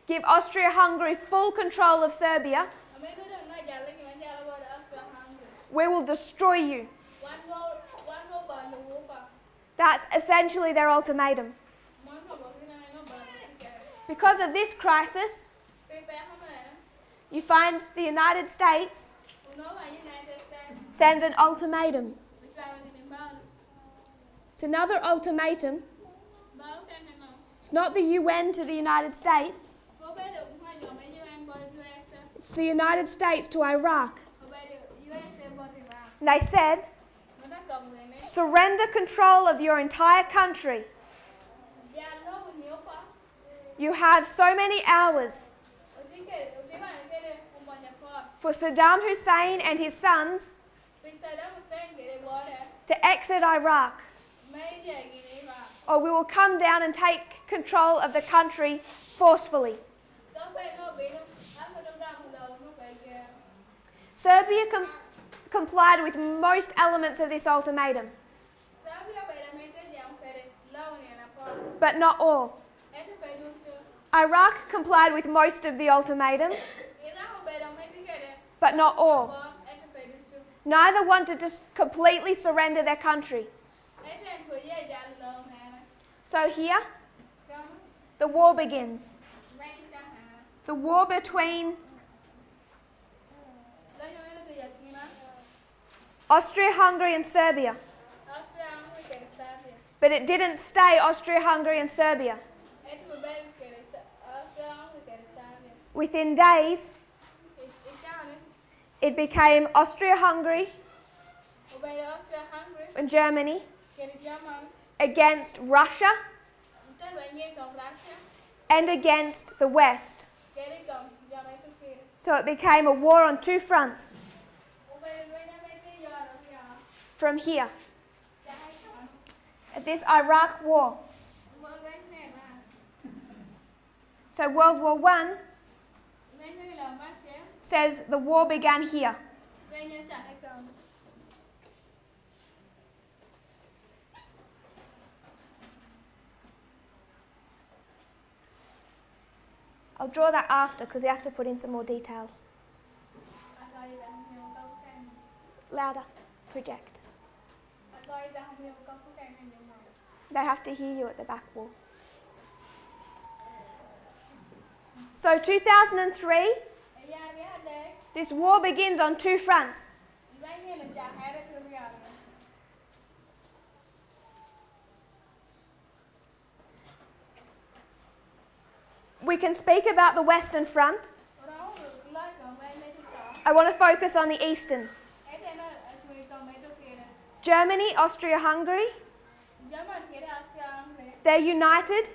Speaker 1: give Austria-Hungary full control of Serbia, we will destroy you. That's essentially their ultimatum. Because of this crisis, you find the United States sends an ultimatum. It's another ultimatum. It's not the UN to the United States. It's the United States to Iraq. And they said, surrender control of your entire country. You have so many hours for Saddam Hussein and his sons to exit Iraq, or we will come down and take control of the country forcefully. Serbia complied with most elements of this ultimatum, but not all. Iraq complied with most of the ultimatum, but not all. Neither wanted to completely surrender their country. So here, the war begins. The war between Austria-Hungary and Serbia. But it didn't stay Austria-Hungary and Serbia. Within days, it became Austria-Hungary and Germany against Russia and against the West. So it became a war on two fronts. From here, at this Iraq war. So World War I says the war began here. I'll draw that after because we have to put in some more details. Louder, project. They have to hear you at the back wall. So 2003, this war begins on two fronts. We can speak about the Western Front. I want to focus on the Eastern. Germany, Austria-Hungary, they're united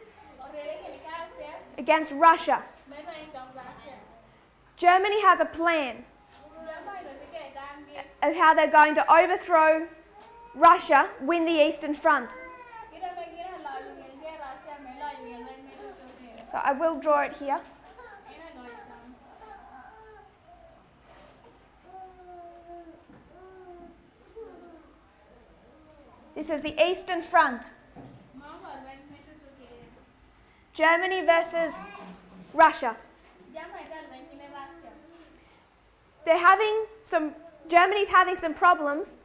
Speaker 1: against Russia. Germany has a plan of how they're going to overthrow Russia, win the Eastern Front. So I will draw it here. This is the Eastern Front. Germany versus Russia. Germany's having some problems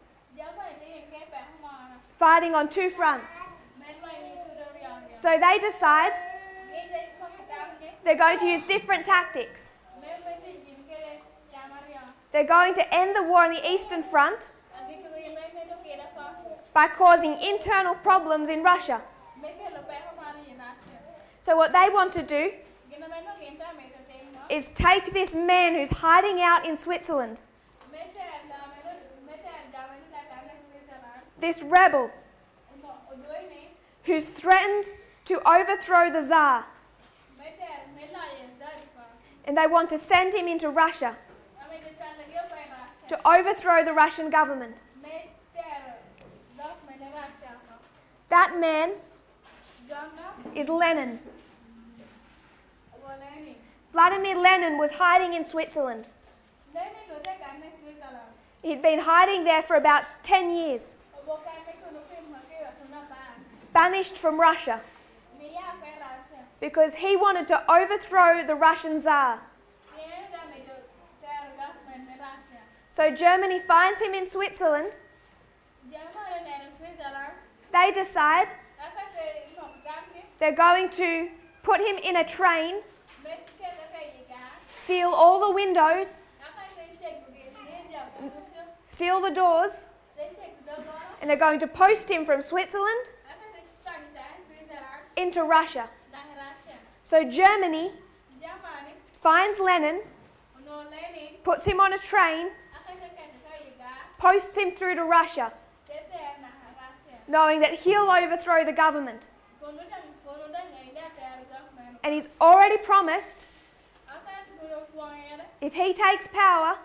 Speaker 1: fighting on two fronts. So they decide they're going to use different tactics. They're going to end the war on the Eastern Front by causing internal problems in Russia. So what they want to do is take this man who's hiding out in Switzerland, this rebel who's threatened to overthrow the Tsar, and they want to send him into Russia to overthrow the Russian government. That man is Lenin. Vladimir Lenin was hiding in Switzerland. He'd been hiding there for about 10 years, banished from Russia, because he wanted to overthrow the Russian Tsar. So Germany finds him in Switzerland. They decide they're going to put him in a train, seal all the windows, seal the doors, and they're going to post him from Switzerland into Russia. So Germany finds Lenin, puts him on a train, posts him through to Russia, knowing that he'll overthrow the government. And he's already promised, if he takes power,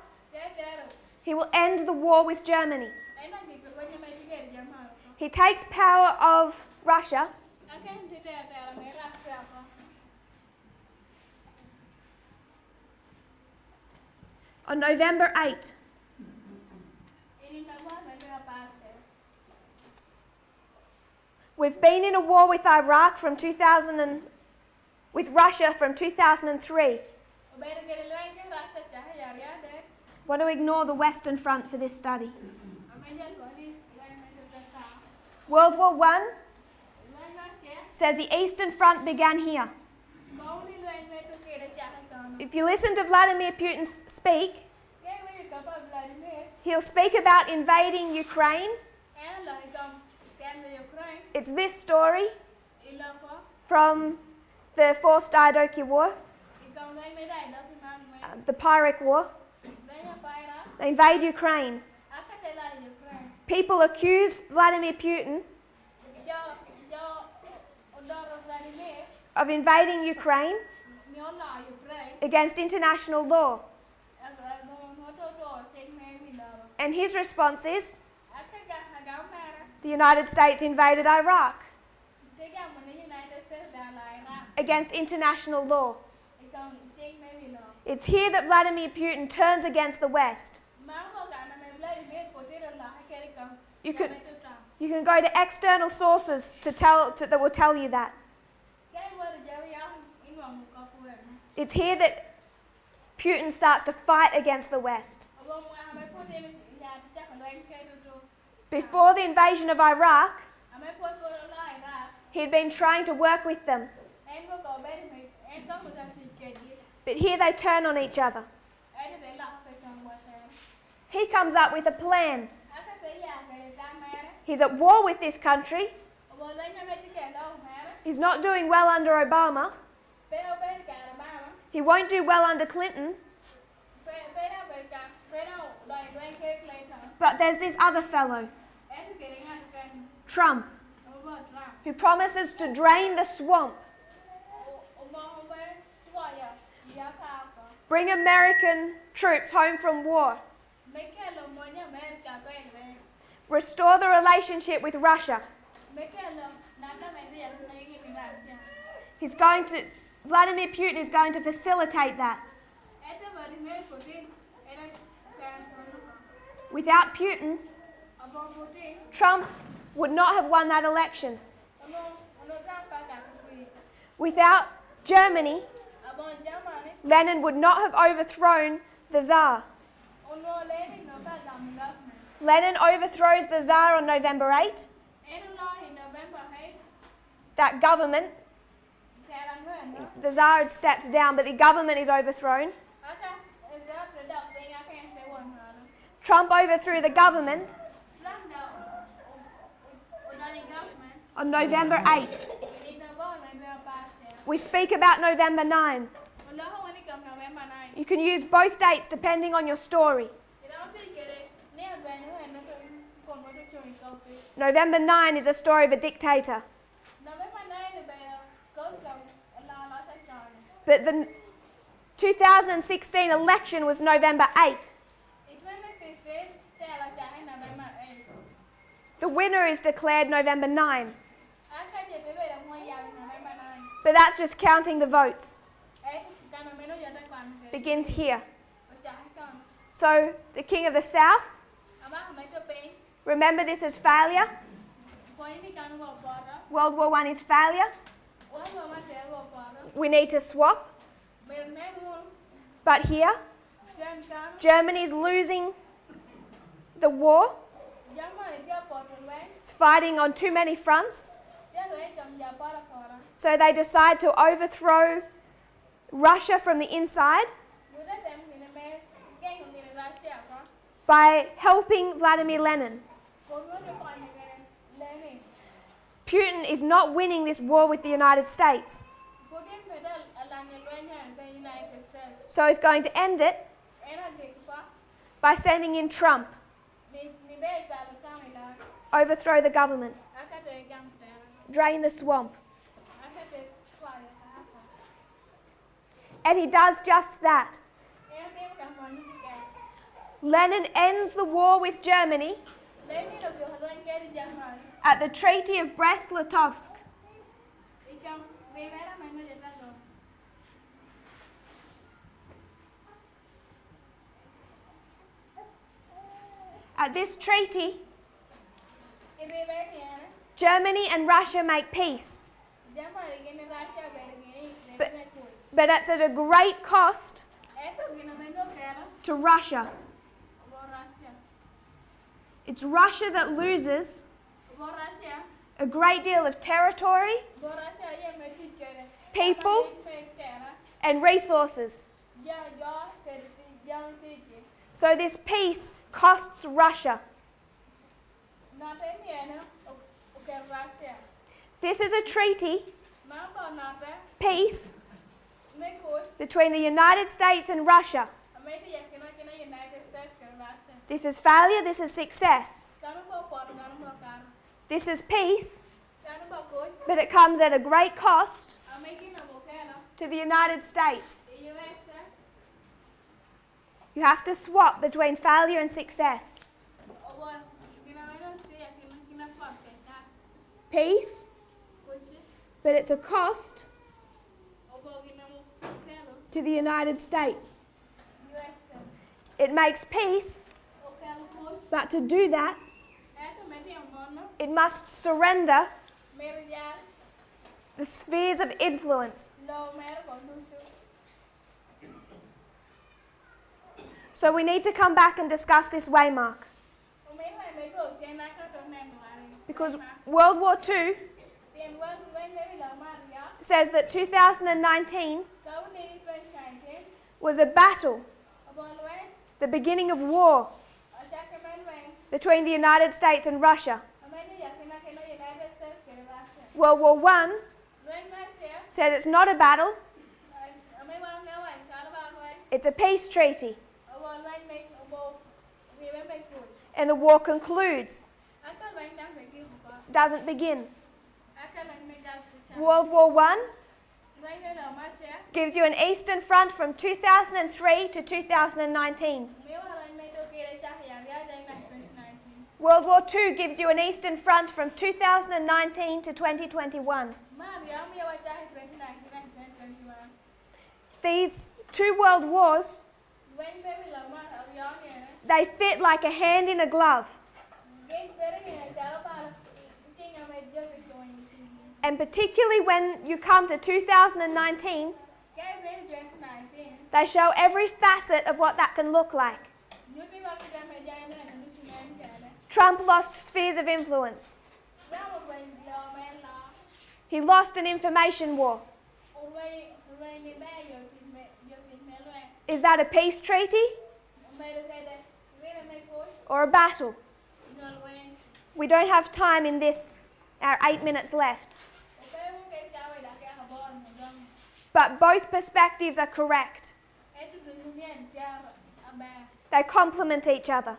Speaker 1: he will end the war with Germany. He takes power of Russia. On November 8. We've been in a war with Iraq from with Russia from 2003. Want to ignore the Western Front for this study. World War I says the Eastern Front began here. If you listen to Vladimir Putin speak, he'll speak about invading Ukraine. It's this story from the Fourth Diadochi War, the Pyrrhic War. They invade Ukraine. People accuse Vladimir Putin of invading Ukraine against international law. And his response is, the United States invaded Iraq against international law. It's here that Vladimir Putin turns against the West. You can go to external sources that will tell you that. It's here that Putin starts to fight against the West. Before the invasion of Iraq, he'd been trying to work with them. But here they turn on each other. He comes up with a plan. He's at war with this country. He's not doing well under Obama. He won't do well under Clinton. But there's this other fellow, Trump, who promises to drain the swamp, bring American troops home from war, restore the relationship with Russia. Vladimir Putin is going to facilitate that. Without Putin, Trump would not have won that election. Without Germany, Lenin would not have overthrown the Tsar. Lenin overthrows the Tsar on November 8. That government, the Tsar had stepped down, but the government is overthrown. Trump overthrew the government on November 8. We speak about November 9. You can use both dates depending on your story. November 9 is a story of a dictator. But the 2016 election was November 8. The winner is declared November 9. But that's just counting the votes. Begins here. So, the King of the South, remember this is failure. World War I is failure. We need to swap. But here, Germany's losing the war. It's fighting on too many fronts. So they decide to overthrow Russia from the inside by helping Vladimir Lenin. Putin is not winning this war with the United States. So he's going to end it by sending in Trump. Overthrow the government. Drain the swamp. And he does just that. Lenin ends the war with Germany at the Treaty of Brest-Litovsk. At this treaty, Germany and Russia make peace. But it's at a great cost to Russia. It's Russia that loses a great deal of territory, people, and resources. So this peace costs Russia. This is a treaty, peace, between the United States and Russia. This is failure, this is success. This is peace, but it comes at a great cost to the United States. You have to swap between failure and success. Peace, but it's a cost to the United States. It makes peace, but to do that, it must surrender the spheres of influence. So we need to come back and discuss this waymark. Because World War II says that 2019 was a battle, the beginning of war between the United States and Russia. World War I says it's not a battle, it's a peace treaty. And the war concludes, doesn't begin. World War I gives you an Eastern Front from 2003 to 2019. World War II gives you an Eastern Front from 2019 to 2021. These two world wars, they fit like a hand in a glove. And particularly when you come to 2019, they show every facet of what that can look like. Trump lost spheres of influence. He lost an information war. Is that a peace treaty? Or a battle? We don't have time in this, our 8 minutes left. But both perspectives are correct. They complement each other.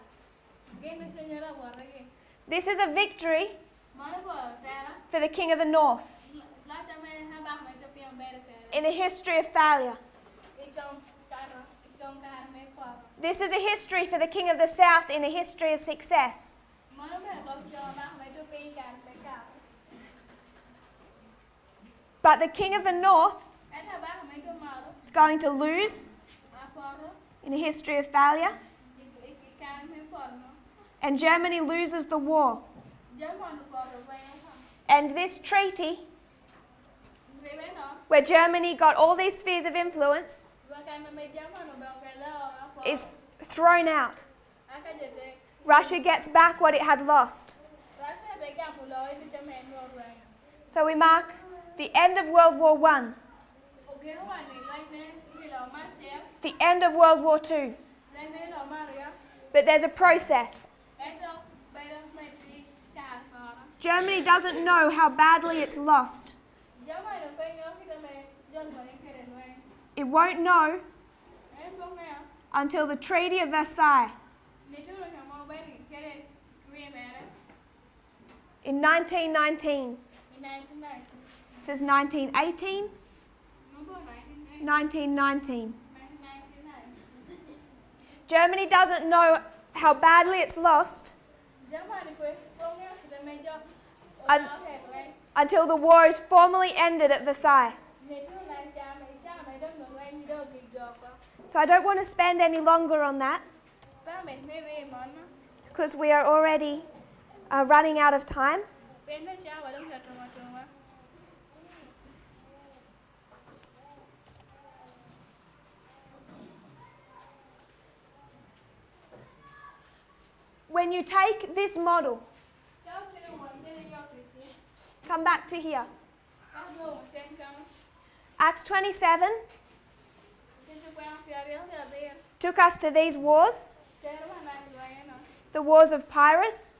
Speaker 1: This is a victory for the King of the North in a history of failure. This is a history for the King of the South in a history of success. But the King of the North is going to lose in a history of failure. And Germany loses the war. And this treaty, where Germany got all these spheres of influence, is thrown out. Russia gets back what it had lost. So we mark the end of World War I, the end of World War II. But there's a process. Germany doesn't know how badly it's lost. It won't know until the Treaty of Versailles in 1919. It says 1918, 1919. Germany doesn't know how badly it's lost until the war is formally ended at Versailles. So I don't want to spend any longer on that because we are already running out of time. When you take this model, come back to here. Acts 27 took us to these wars, the wars of Pyrrhus.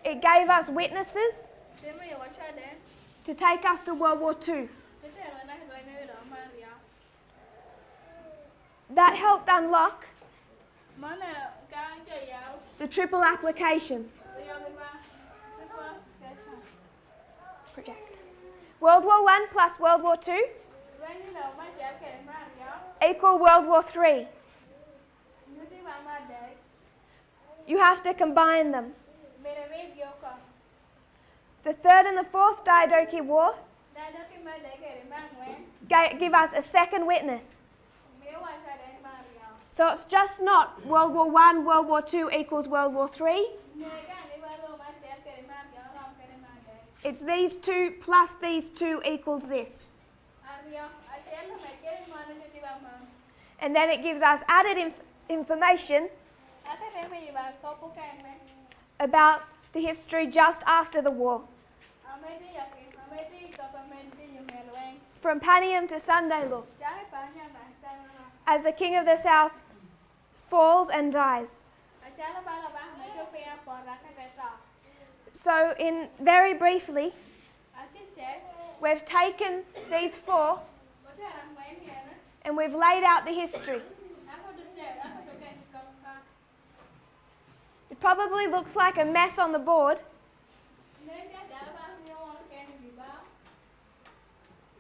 Speaker 1: It gave us witnesses to take us to World War II. That helped unlock the triple application. Project. World War I plus World War II equal World War III. You have to combine them. The Third and the Fourth Diadochi War give us a second witness. So it's just not World War I, World War II equals World War III. It's these two plus these two equals this. And then it gives us added information about the history just after the war. From Panium to Sundaylook, as the King of the South falls and dies. So, very briefly, we've taken these four and we've laid out the history. It probably looks like a mess on the board,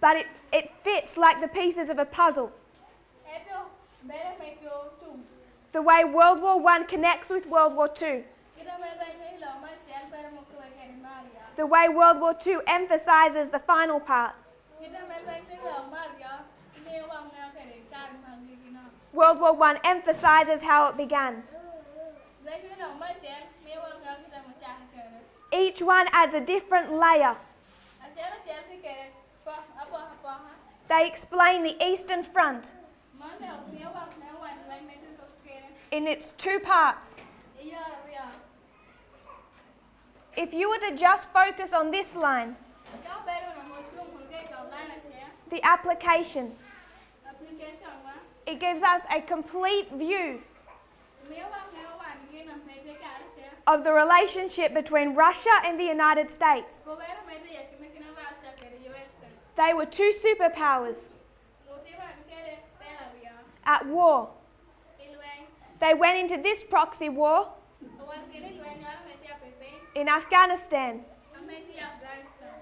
Speaker 1: but it fits like the pieces of a puzzle. The way World War I connects with World War II. The way World War II emphasizes the final part. World War I emphasizes how it began. Each one adds a different layer. They explain the Eastern Front in its two parts. If you were to just focus on this line, the application, it gives us a complete view of the relationship between Russia and the United States. They were two superpowers at war. They went into this proxy war in Afghanistan.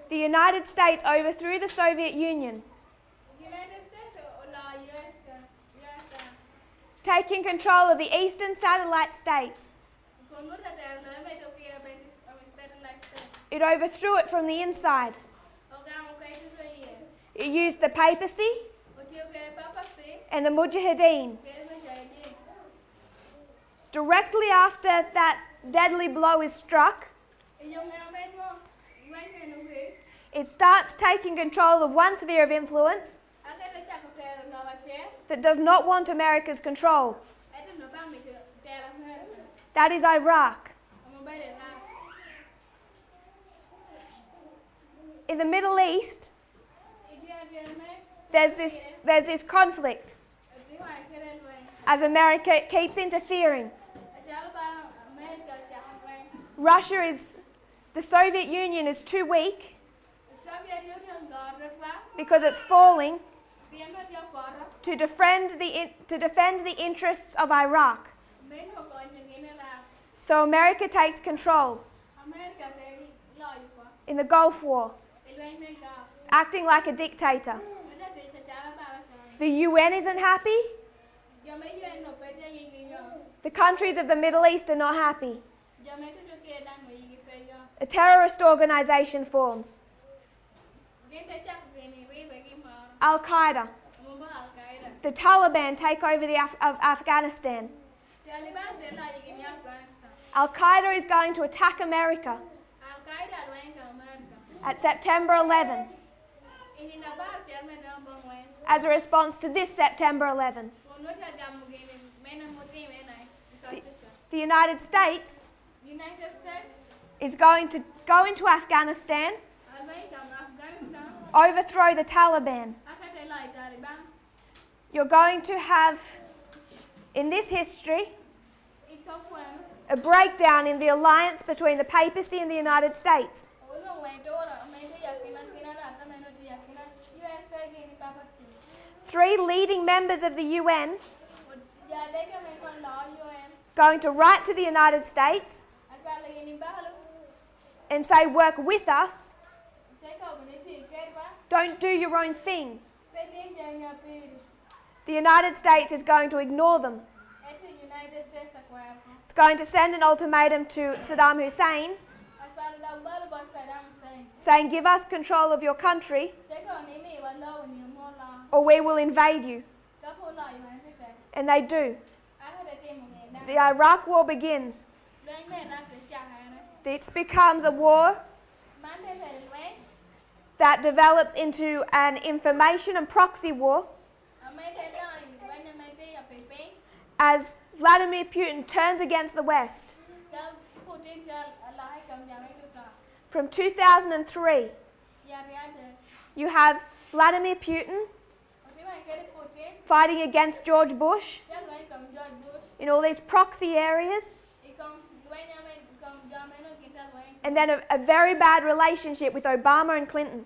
Speaker 1: The United States overthrew the Soviet Union, taking control of the eastern satellite states. It overthrew it from the inside. It used the papacy and the mujahideen. Directly after that deadly blow is struck, it starts taking control of one sphere of influence that does not want America's control. That is Iraq. in the Middle East, there's this conflict as America keeps interfering. The Soviet Union is too weak because it's falling to defend the interests of Iraq. So America takes control in the Gulf War. It's acting like a dictator. The UN isn't happy. The countries of the Middle East are not happy. A terrorist organization forms. Al-Qaeda. The Taliban take over of Afghanistan. Al-Qaeda is going to attack America at September 11 as a response to this September 11. The United States is going to go into Afghanistan, overthrow the Taliban. You're going to have, in this history, a breakdown in the alliance between the papacy and the United States. 3 leading members of the UN going to write to the United States and say, work with us, don't do your own thing. The United States is going to ignore them. It's going to send an ultimatum to Saddam Hussein saying, give us control of your country or we will invade you. And they do. The Iraq War begins. This becomes a war that develops into an information and proxy war as Vladimir Putin turns against the West. From 2003, you have Vladimir Putin fighting against George Bush in all these proxy areas, and then a very bad relationship with Obama and Clinton.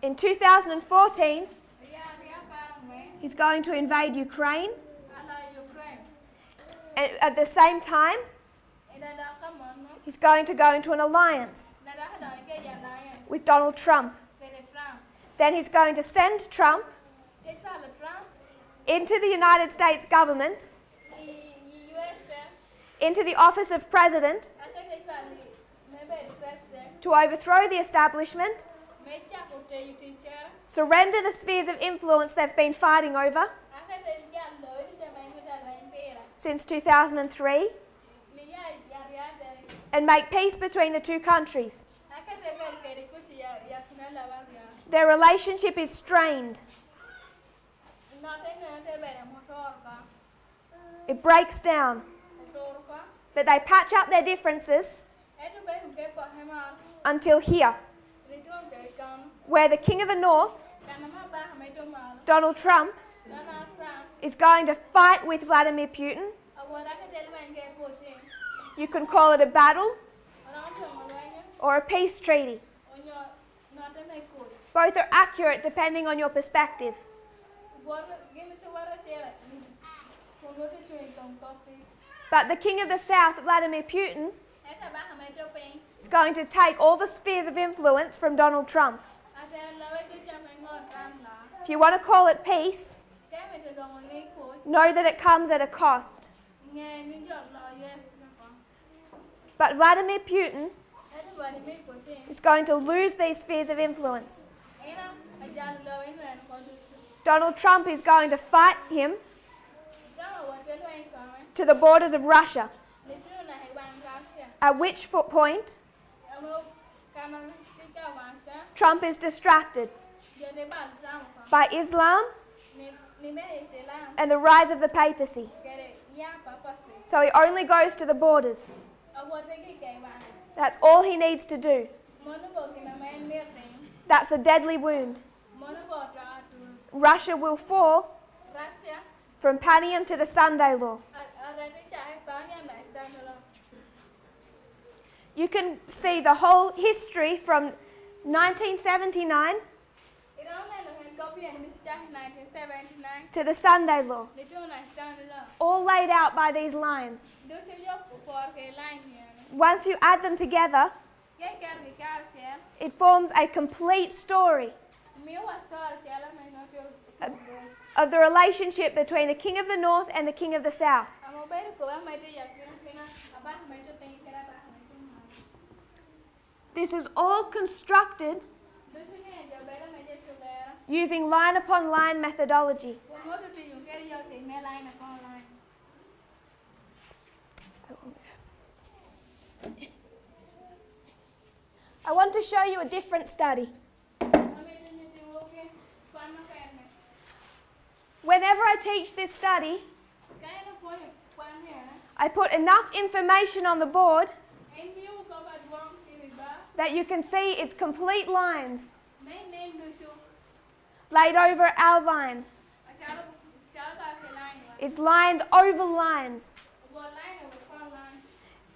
Speaker 1: In 2014, he's going to invade Ukraine. And at the same time, he's going to go into an alliance with Donald Trump. Then he's going to send Trump into the United States government, into the office of president, to overthrow the establishment, surrender the spheres of influence they've been fighting over since 2003, and make peace between the two countries. Their relationship is strained. It breaks down. But they patch up their differences until here, where the King of the North, Donald Trump, is going to fight with Vladimir Putin. You can call it a battle or a peace treaty. Both are accurate depending on your perspective. But the King of the South, Vladimir Putin, is going to take all the spheres of influence from Donald Trump. If you want to call it peace, know that it comes at a cost. But Vladimir Putin is going to lose these spheres of influence. Donald Trump is going to fight him to the borders of Russia, at which point Trump is distracted by Islam and the rise of the papacy. So he only goes to the borders. That's all he needs to do. That's the deadly wound. Russia will fall from Panium to the Sunday Law. You can see the whole history from 1979 to the Sunday Law, all laid out by these lines. Once you add them together, it forms a complete story of the relationship between the King of the North and the King of the South. This is all constructed using line upon line methodology. I want to show you a different study. Whenever I teach this study, I put enough information on the board that you can see its complete lines laid over our line. It's lines over lines.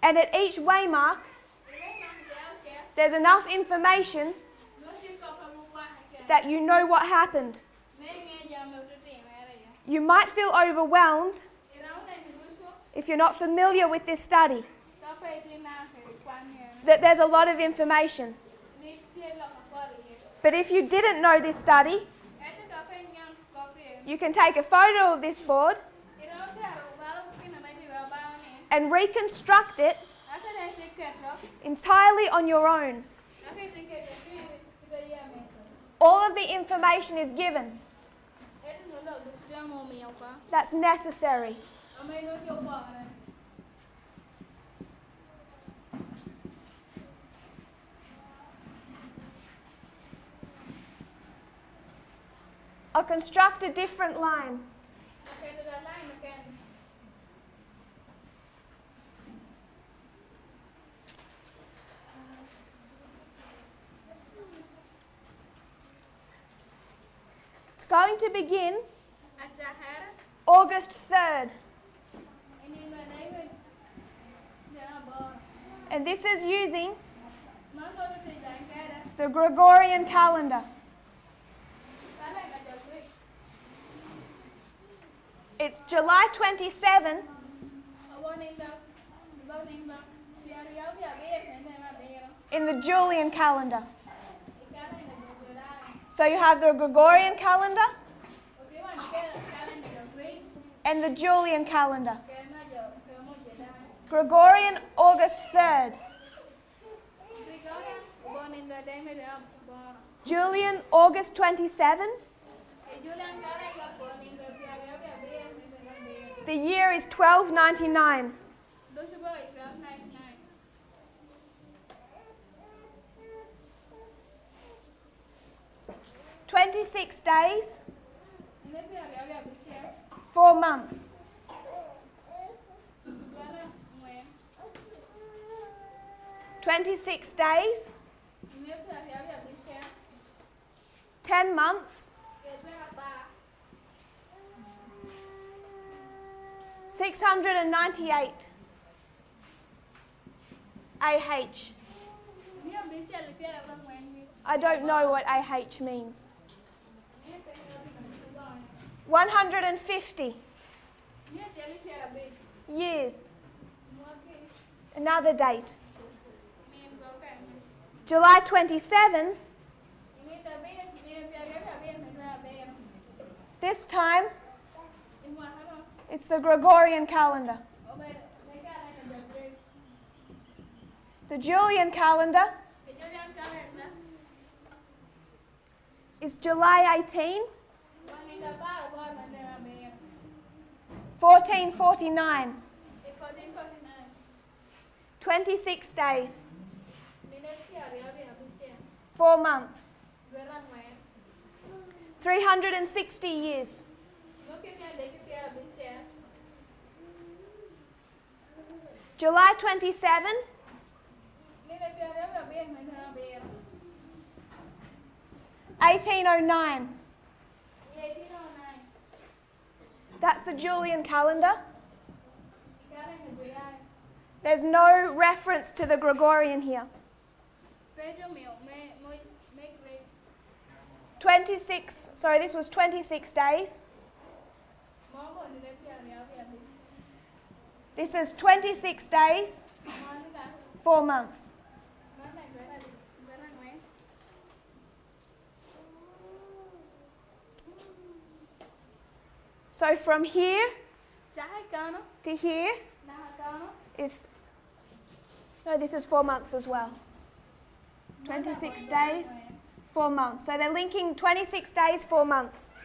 Speaker 1: And at each waymark, there's enough information that you know what happened. You might feel overwhelmed if you're not familiar with this study, that there's a lot of information. But if you didn't know this study, you can take a photo of this board and reconstruct it entirely on your own. All of the information is given that's necessary. I'll construct a different line. It's going to begin August 3rd. And this is using the Gregorian calendar. It's July 27 in the Julian calendar. So you have the Gregorian calendar and the Julian calendar. Gregorian, August 3rd. Julian, August 27. The year is 1299. 26 days, 4 months. 26 days, 10 months, 698 AH. I don't know what AH means. 150 years. Another date. July 27. This time, it's the Gregorian calendar. The Julian calendar is July 18, 1449. 26 days, 4 months, 360 years. July 27, 1809. That's the Julian calendar. There's no reference to the Gregorian here. 26, sorry, this was 26 days. This is 26 days, 4 months. So from here to here is, no, this is 4 months as well. 26 days, 4 months. So they're linking 26 days, 4 months.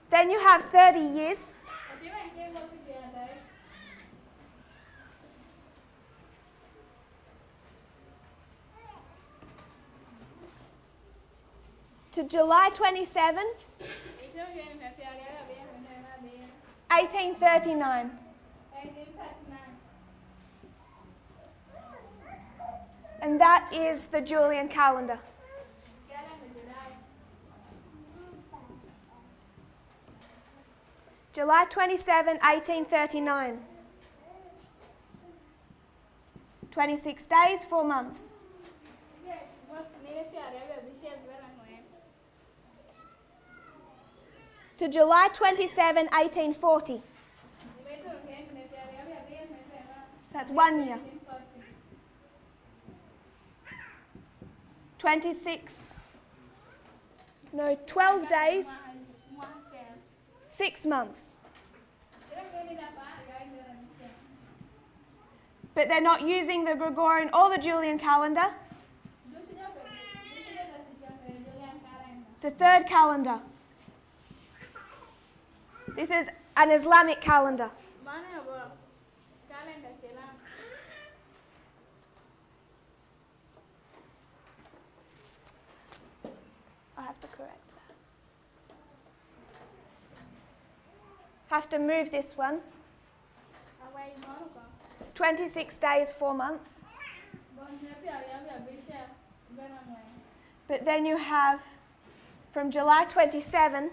Speaker 1: Then you have 30 years. To July 27, 1839. And that is the Julian calendar. July 27, 1839. 26 days, 4 months. To July 27, 1840. That's 1 year. 26, no, 12 days, 6 months. But they're not using the Gregorian or the Julian calendar. It's a third calendar. This is an Islamic calendar. I have to correct that. Have to move this one. It's 26 days, 4 months. But then you have from July 27,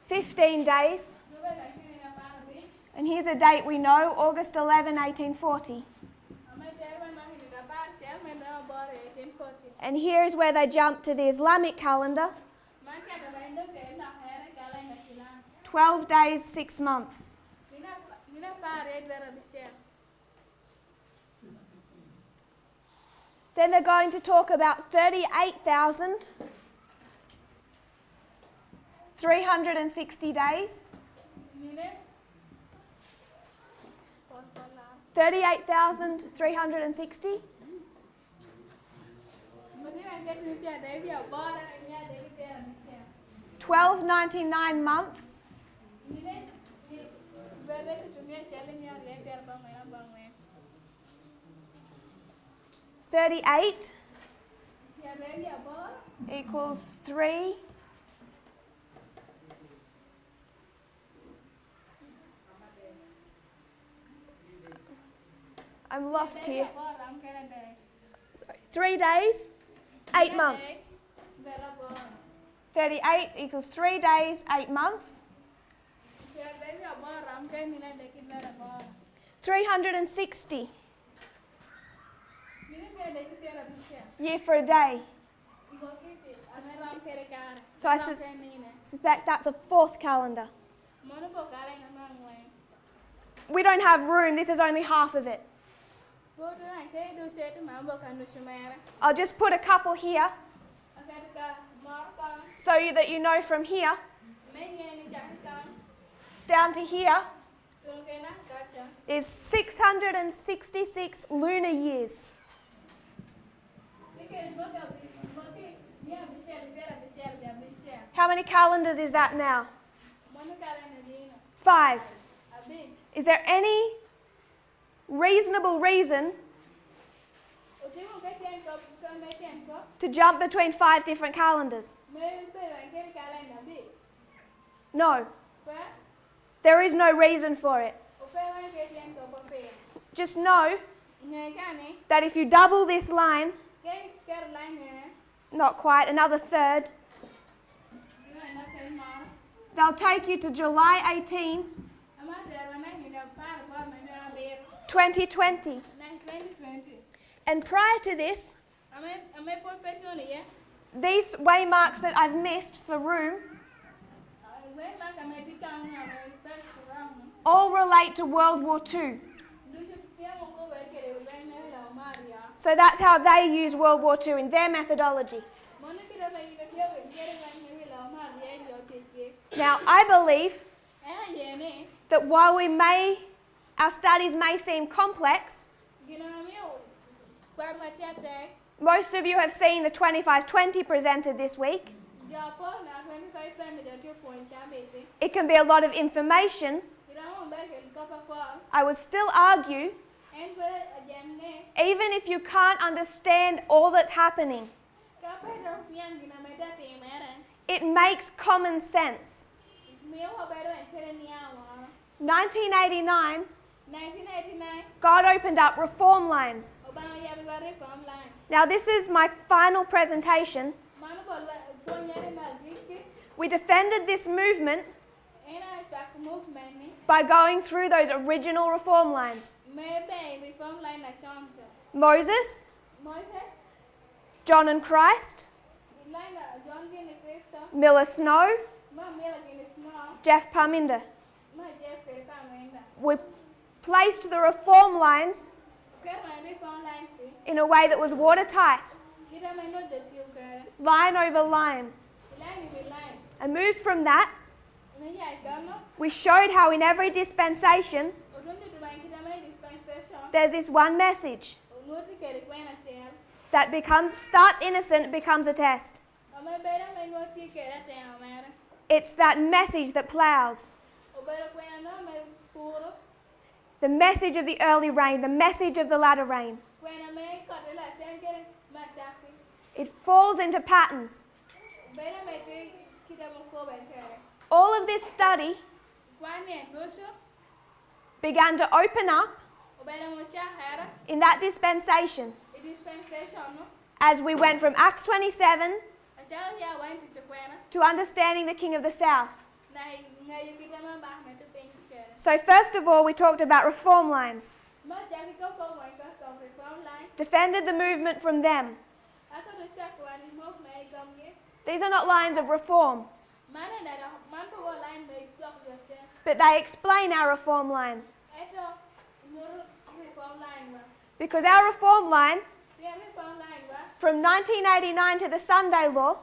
Speaker 1: 15 days. And here's a date we know, August 11, 1840. And here's where they jump to the Islamic calendar. 12 days, 6 months. Then they're going to talk about 38,360 days. 38,360. 1299 months. 38 equals 3. I'm lost here. Sorry. 3 days, 8 months. 38 equals 3 days, 8 months. 360. Year for a day. So I suspect that's a fourth calendar. We don't have room, this is only half of it. I'll just put a couple here so that you know from here down to here is 666 lunar years. How many calendars is that now? 5. Is there any reasonable reason to jump between 5 different calendars? No. There is no reason for it. Just know that if you double this line, not quite, another third, they'll take you to July 18, 2020. And prior to this, these waymarks that I've missed for room all relate to World War II. So that's how they use World War II in their methodology. Now, I believe that while our studies may seem complex, most of you have seen the 25-20 presented this week. It can be a lot of information. I would still argue, even if you can't understand all that's happening, it makes common sense. 1989, God opened up reform lines. Now this is my final presentation. We defended this movement by going through those original reform lines. Moses, John and Christ, Miller Snow, Jeff Parminder. We placed the reform lines in a way that was watertight, line over line. And moved from that, we showed how in every dispensation there's this one message that starts innocent, becomes a test. It's that message that plows. The message of the early rain, the message of the latter rain. It falls into patterns. All of this study began to open up in that dispensation as we went from Acts 27 to understanding the King of the South. So first of all, we talked about reform lines. Defended the movement from them. These are not lines of reform, but they explain our reform line. Because our reform line, from 1989 to the Sunday law,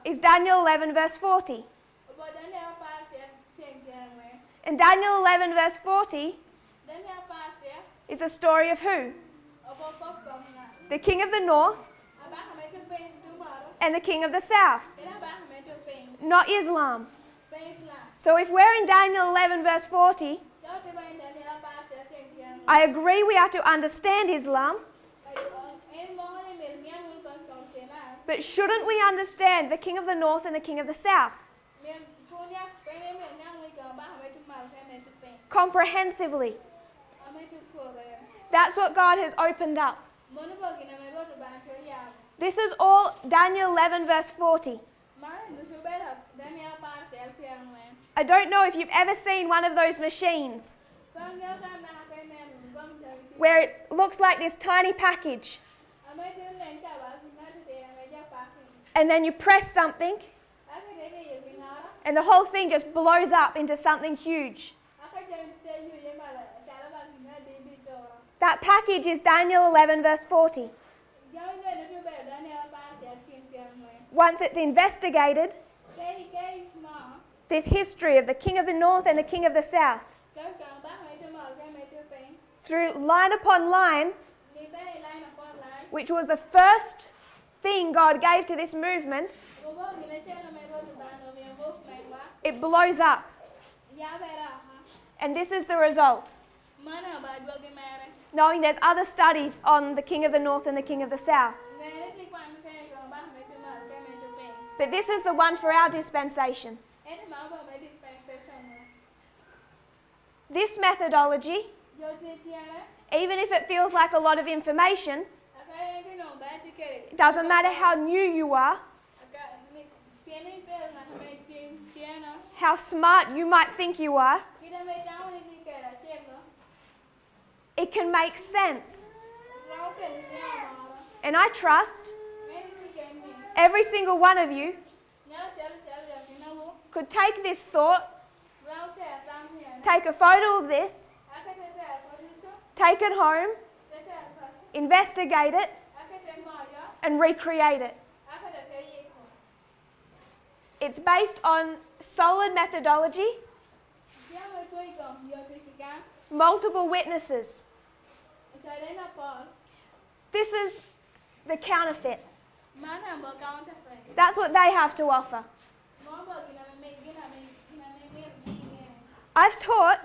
Speaker 1: is Daniel 11 verse 40. And Daniel 11 verse 40 is the story of who? The king of the north and the king of the south. Not Islam. So if we're in Daniel 11 verse 40, I agree we have to understand Islam, but shouldn't we understand the king of the north and the king of the south comprehensively? That's what God has opened up. This is all Daniel 11 verse 40. I don't know if you've ever seen one of those machines where it looks like this tiny package, and then you press something and the whole thing just blows up into something huge. That package is Daniel 11 verse 40. Once it's investigated, this history of the king of the north and the king of the south, through line upon line, which was the first thing God gave to this movement, it blows up. And this is the result. knowing there's other studies on the King of the North and the King of the South. But this is the one for our dispensation. This methodology, even if it feels like a lot of information, it doesn't matter how new you are, how smart you might think you are, it can make sense. And I trust every single one of you could take this thought, take a photo of this, take it home, investigate it, and recreate it. It's based on solid methodology, multiple witnesses. This is the counterfeit. That's what they have to offer. I've taught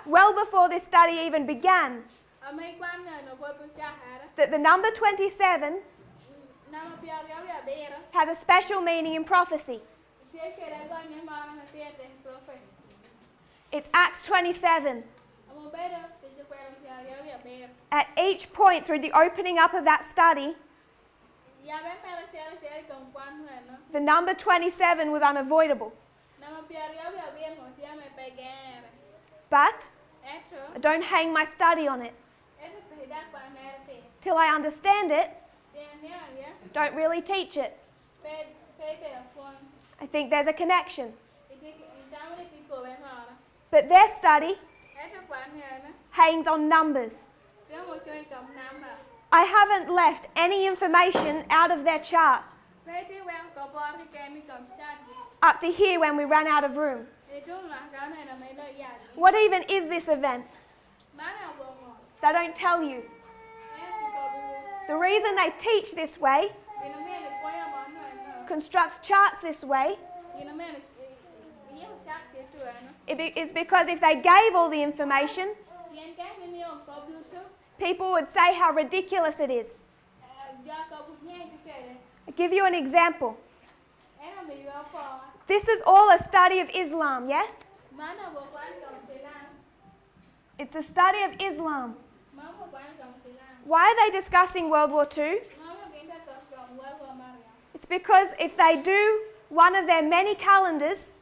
Speaker 1: well before this study even began that the number 27 has a special meaning in prophecy. It's Acts 27. At each point through the opening up of that study, the number 27 was unavoidable. But I don't hang my study on it. Till I understand it, don't really teach it. I think there's a connection. But their study hangs on numbers. I haven't left any information out of their chart up to here when we ran out of room. What even is this event? They don't tell you. The reason they teach this way, construct charts this way, is because if they gave all the information, people would say how ridiculous it is. I'll give you an example. This is all a study of Islam, yes? It's the study of Islam. Why are they discussing World War II? It's because if they do one of their many calendars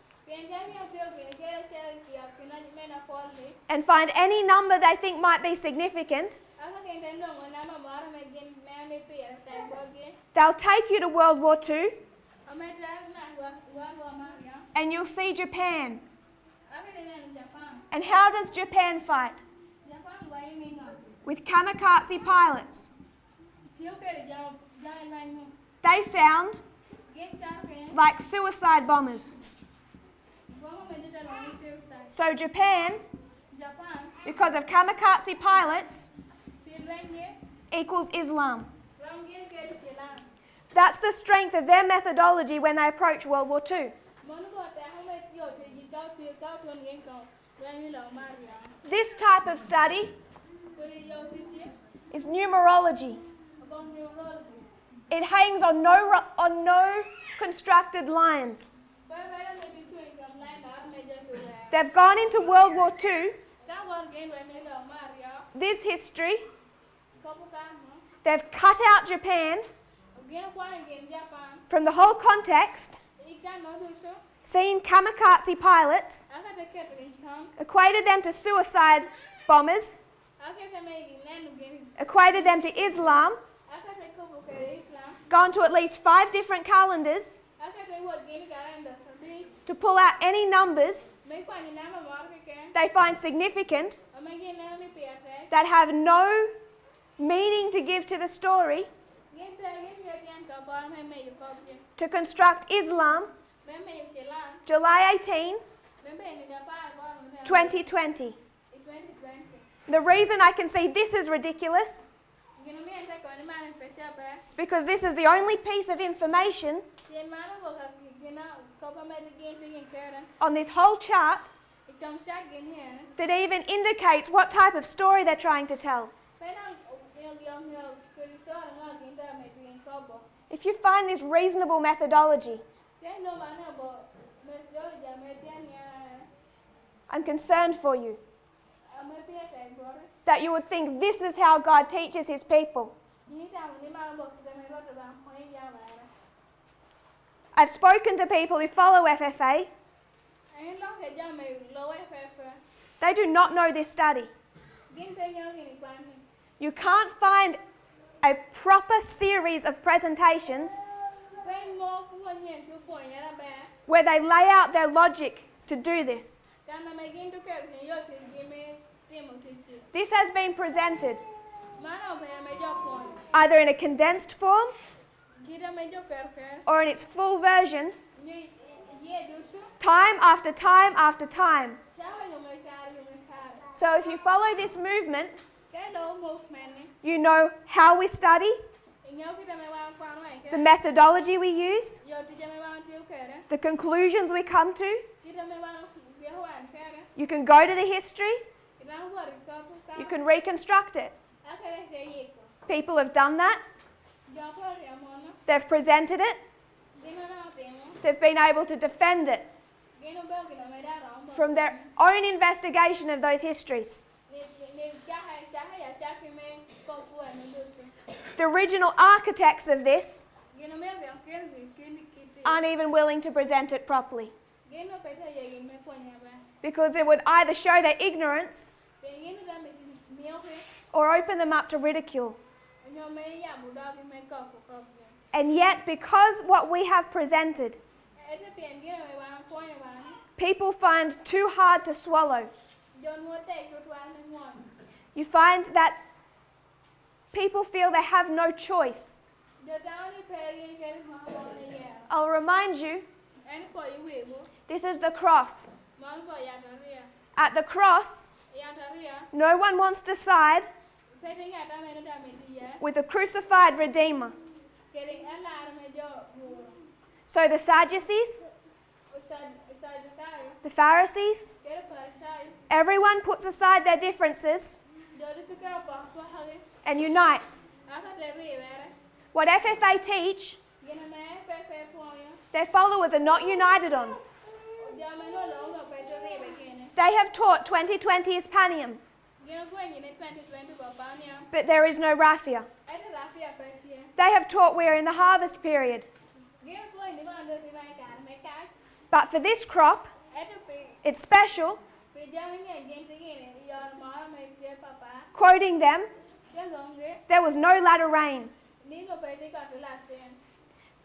Speaker 1: and find any number they think might be significant, they'll take you to World War II and you'll see Japan. And how does Japan fight? With kamikaze pilots. They sound like suicide bombers. So Japan, because of kamikaze pilots, equals Islam. That's the strength of their methodology when they approach World War II. This type of study is numerology. It hangs on no constructed lines. They've gone into World War II, this history, they've cut out Japan from the whole context, seen kamikaze pilots, equated them to suicide bombers, equated them to Islam, gone to at least 5 different calendars to pull out any numbers they find significant that have no meaning to give to the story to construct Islam, July 18, 2020. The reason I can say this is ridiculous is because this is the only piece of information on this whole chart that even indicates what type of story they're trying to tell. If you find this reasonable methodology, I'm concerned for you. That you would think this is how God teaches his people. I've spoken to people who follow FFA. They do not know this study. You can't find a proper series of presentations where they lay out their logic to do this. This has been presented either in a condensed form or in its full version, time after time after time. So if you follow this movement, you know how we study, the methodology we use, the conclusions we come to. You can go to the history, you can reconstruct it. People have done that. They've presented it. They've been able to defend it from their own investigation of those histories. The original architects of this aren't even willing to present it properly, because it would either show their ignorance or open them up to ridicule. And yet, because what we have presented, people find too hard to swallow. You find that people feel they have no choice. I'll remind you, this is the cross. At the cross, no one wants to side with a crucified Redeemer. So the Sadducees, the Pharisees, everyone puts aside their differences and unites. What FFA teach, their followers are not united on. They have taught 2020 is Panium, but there is no Raphia. They have taught we are in the harvest period. But for this crop, it's special. Quoting them, there was no latter rain.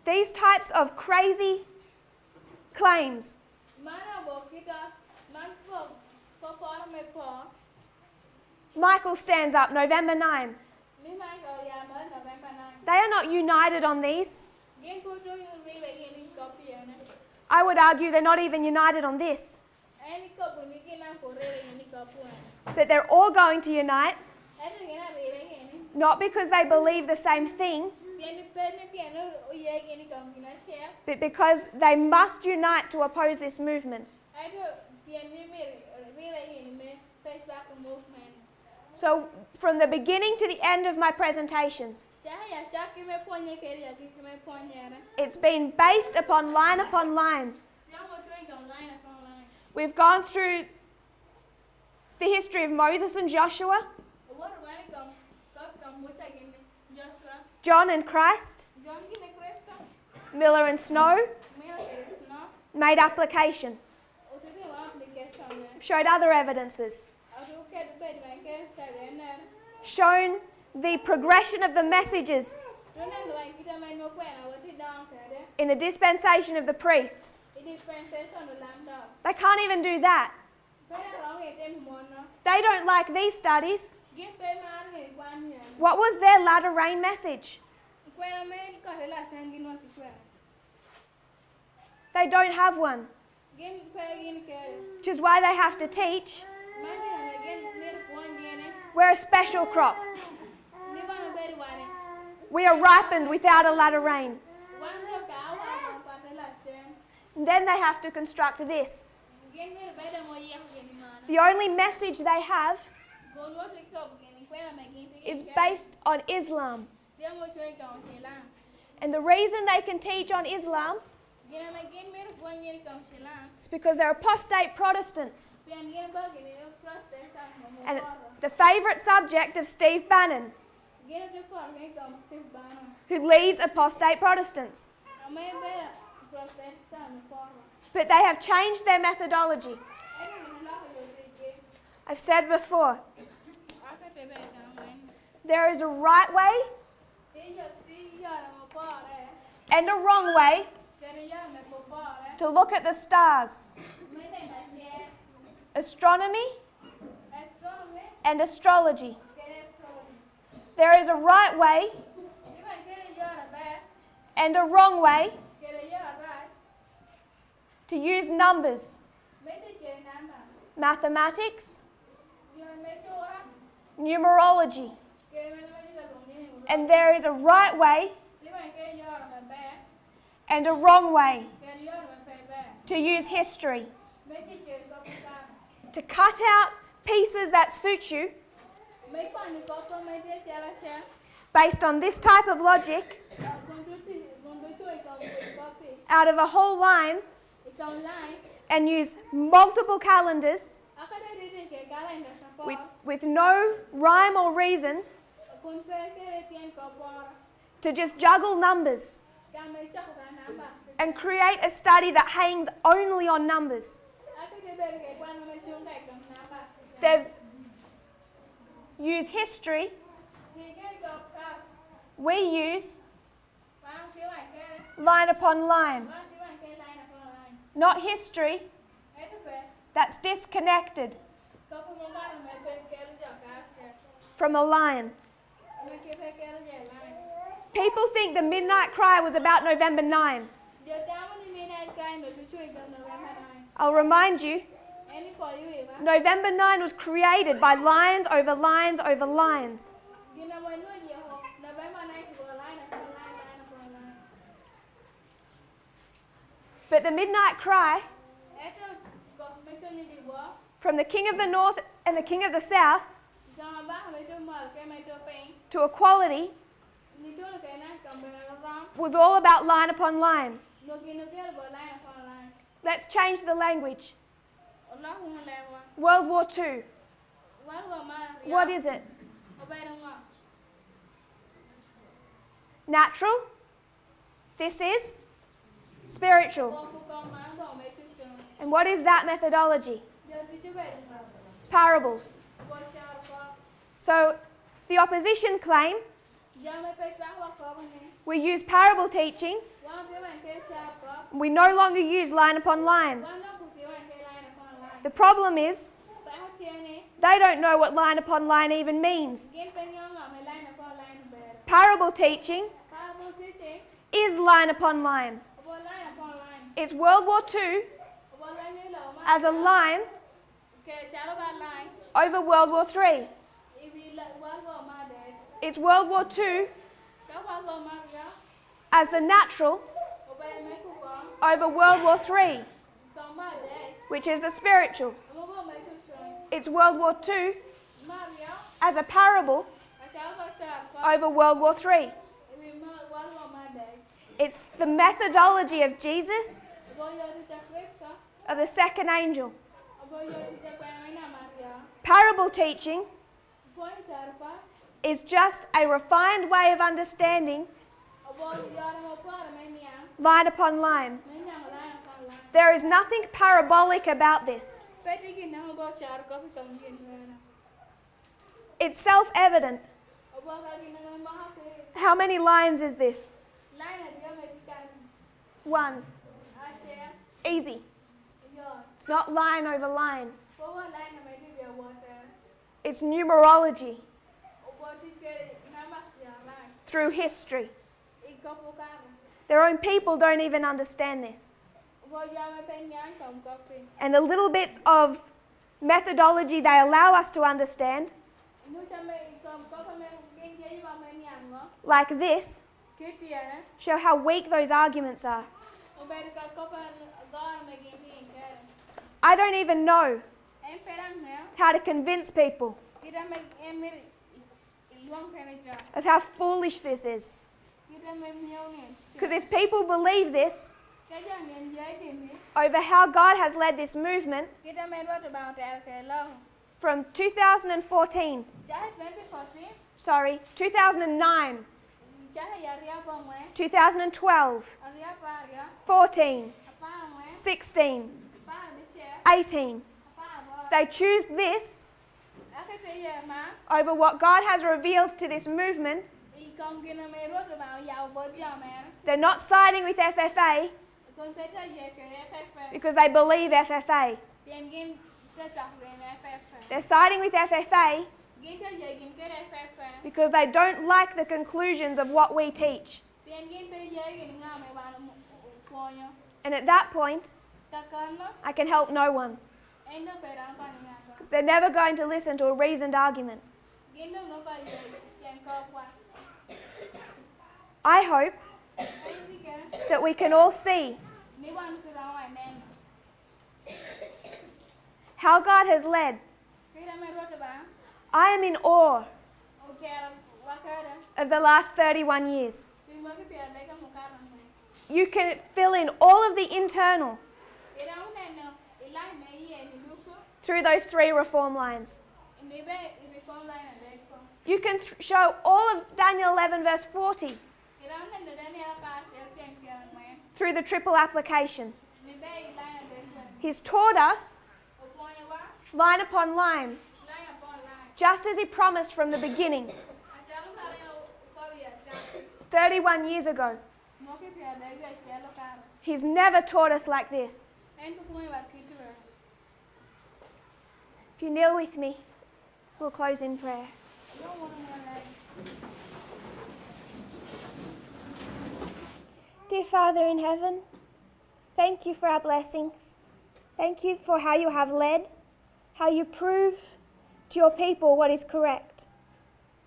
Speaker 1: These types of crazy claims Michael stands up November 9. They are not united on these. I would argue they're not even united on this. But they're all going to unite, not because they believe the same thing, but because they must unite to oppose this movement. So, from the beginning to the end of my presentations, it's been based upon line. We've gone through the history of Moses and Joshua, John and Christ, Miller and Snow, made application, showed other evidences, shown the progression of the messages in the dispensation of the priests. They can't even do that. They don't like these studies. What was their latter rain message? They don't have one, which is why they have to teach we're a special crop. We are ripened without a latter rain. And then they have to construct this. The only message they have is based on Islam. And the reason they can teach on Islam is because they're apostate Protestants. And it's the favourite subject of Steve Bannon, who leads apostate Protestants. But they have changed their methodology. I've said before, there is a right way and a wrong way to look at the stars. Astronomy and astrology. There is a right way and a wrong way to use numbers, mathematics, numerology. And there is a right way and a wrong way to use history. To cut out pieces that suit you based on this type of logic out of a whole line and use multiple calendars with no rhyme or reason to just juggle numbers and create a study that hangs only on numbers. They've used history. We use line upon line. Not history that's disconnected from a line. People think the midnight cry was about November 9. I'll remind you, November 9 was created by lines over lines over lines. But the midnight cry from the king of the north and the king of the south to equality was all about line upon line. Let's change the language. World War II. What is it? Natural. This is spiritual. And what is that methodology? Parables. So the opposition claim we use parable teaching. We no longer use line upon line. The problem is they don't know what line upon line even means. Parable teaching is line upon line. It's World War II as a line over World War III. It's World War II as the natural over World War III, which is the spiritual. It's World War II as a parable over World War III. It's the methodology of Jesus, of the second angel. Parable teaching is just a refined way of understanding line upon line. There is nothing parabolic about this. It's self-evident. How many lines is this? 1. Easy. It's not line over line. It's numerology through history. Their own people don't even understand this. And the little bits of methodology they allow us to understand, like this, show how weak those arguments are. I don't even know how to convince people of how foolish this is. Because if people believe this over how God has led this movement from 2009, 2012, 14, 16, 18, if they choose this over what God has revealed to this movement, they're not siding with FFA because they believe FFA. They're siding with FFA because they don't like the conclusions of what we teach. And at that point, I can help no one. Because they're never going to listen to a reasoned argument. I hope that we can all see how God has led. I am in awe of the last 31 years. You can fill in all of the internal through those 3 reform lines. You can show all of Daniel 11 verse 40 through the triple application. He's taught us line upon line, just as he promised from the beginning, 31 years ago. He's never taught us like this. If you kneel with me, we'll close in prayer. Dear Father in heaven, thank you for our blessings. Thank you for how you have led, how you prove to your people what is correct.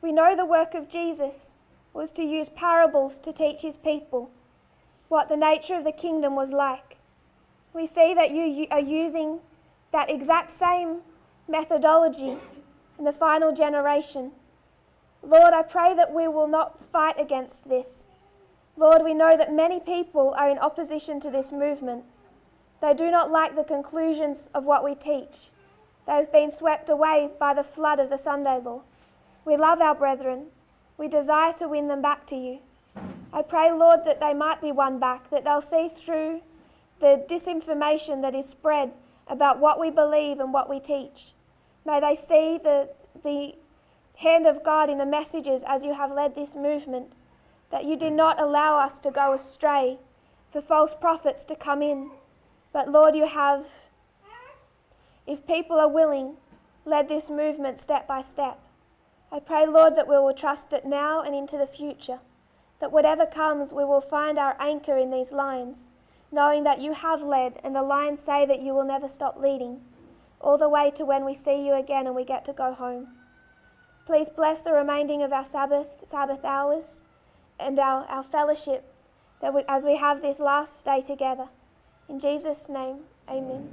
Speaker 1: We know the work of Jesus was to use parables to teach his people what the nature of the kingdom was like. We see that you are using that exact same methodology in the final generation. Lord, I pray that we will not fight against this. Lord, we know that many people are in opposition to this movement. They do not like the conclusions of what we teach. They have been swept away by the flood of the Sunday law. We love our brethren. We desire to win them back to you. I pray, Lord, that they might be won back, that they'll see through the disinformation that is spread about what we believe and what we teach. May they see the hand of God in the messages as you have led this movement, that you did not allow us to go astray for false prophets to come in. But Lord, you have, if people are willing, led this movement step by step. I pray, Lord, that we will trust it now and into the future, that whatever comes, we will find our anchor in these lines, knowing that you have led, and the lines say that you will never stop leading, all the way to when we see you again and we get to go home. Please bless the remaining of our Sabbath hours and our fellowship as we have this last day together. In Jesus' name, amen.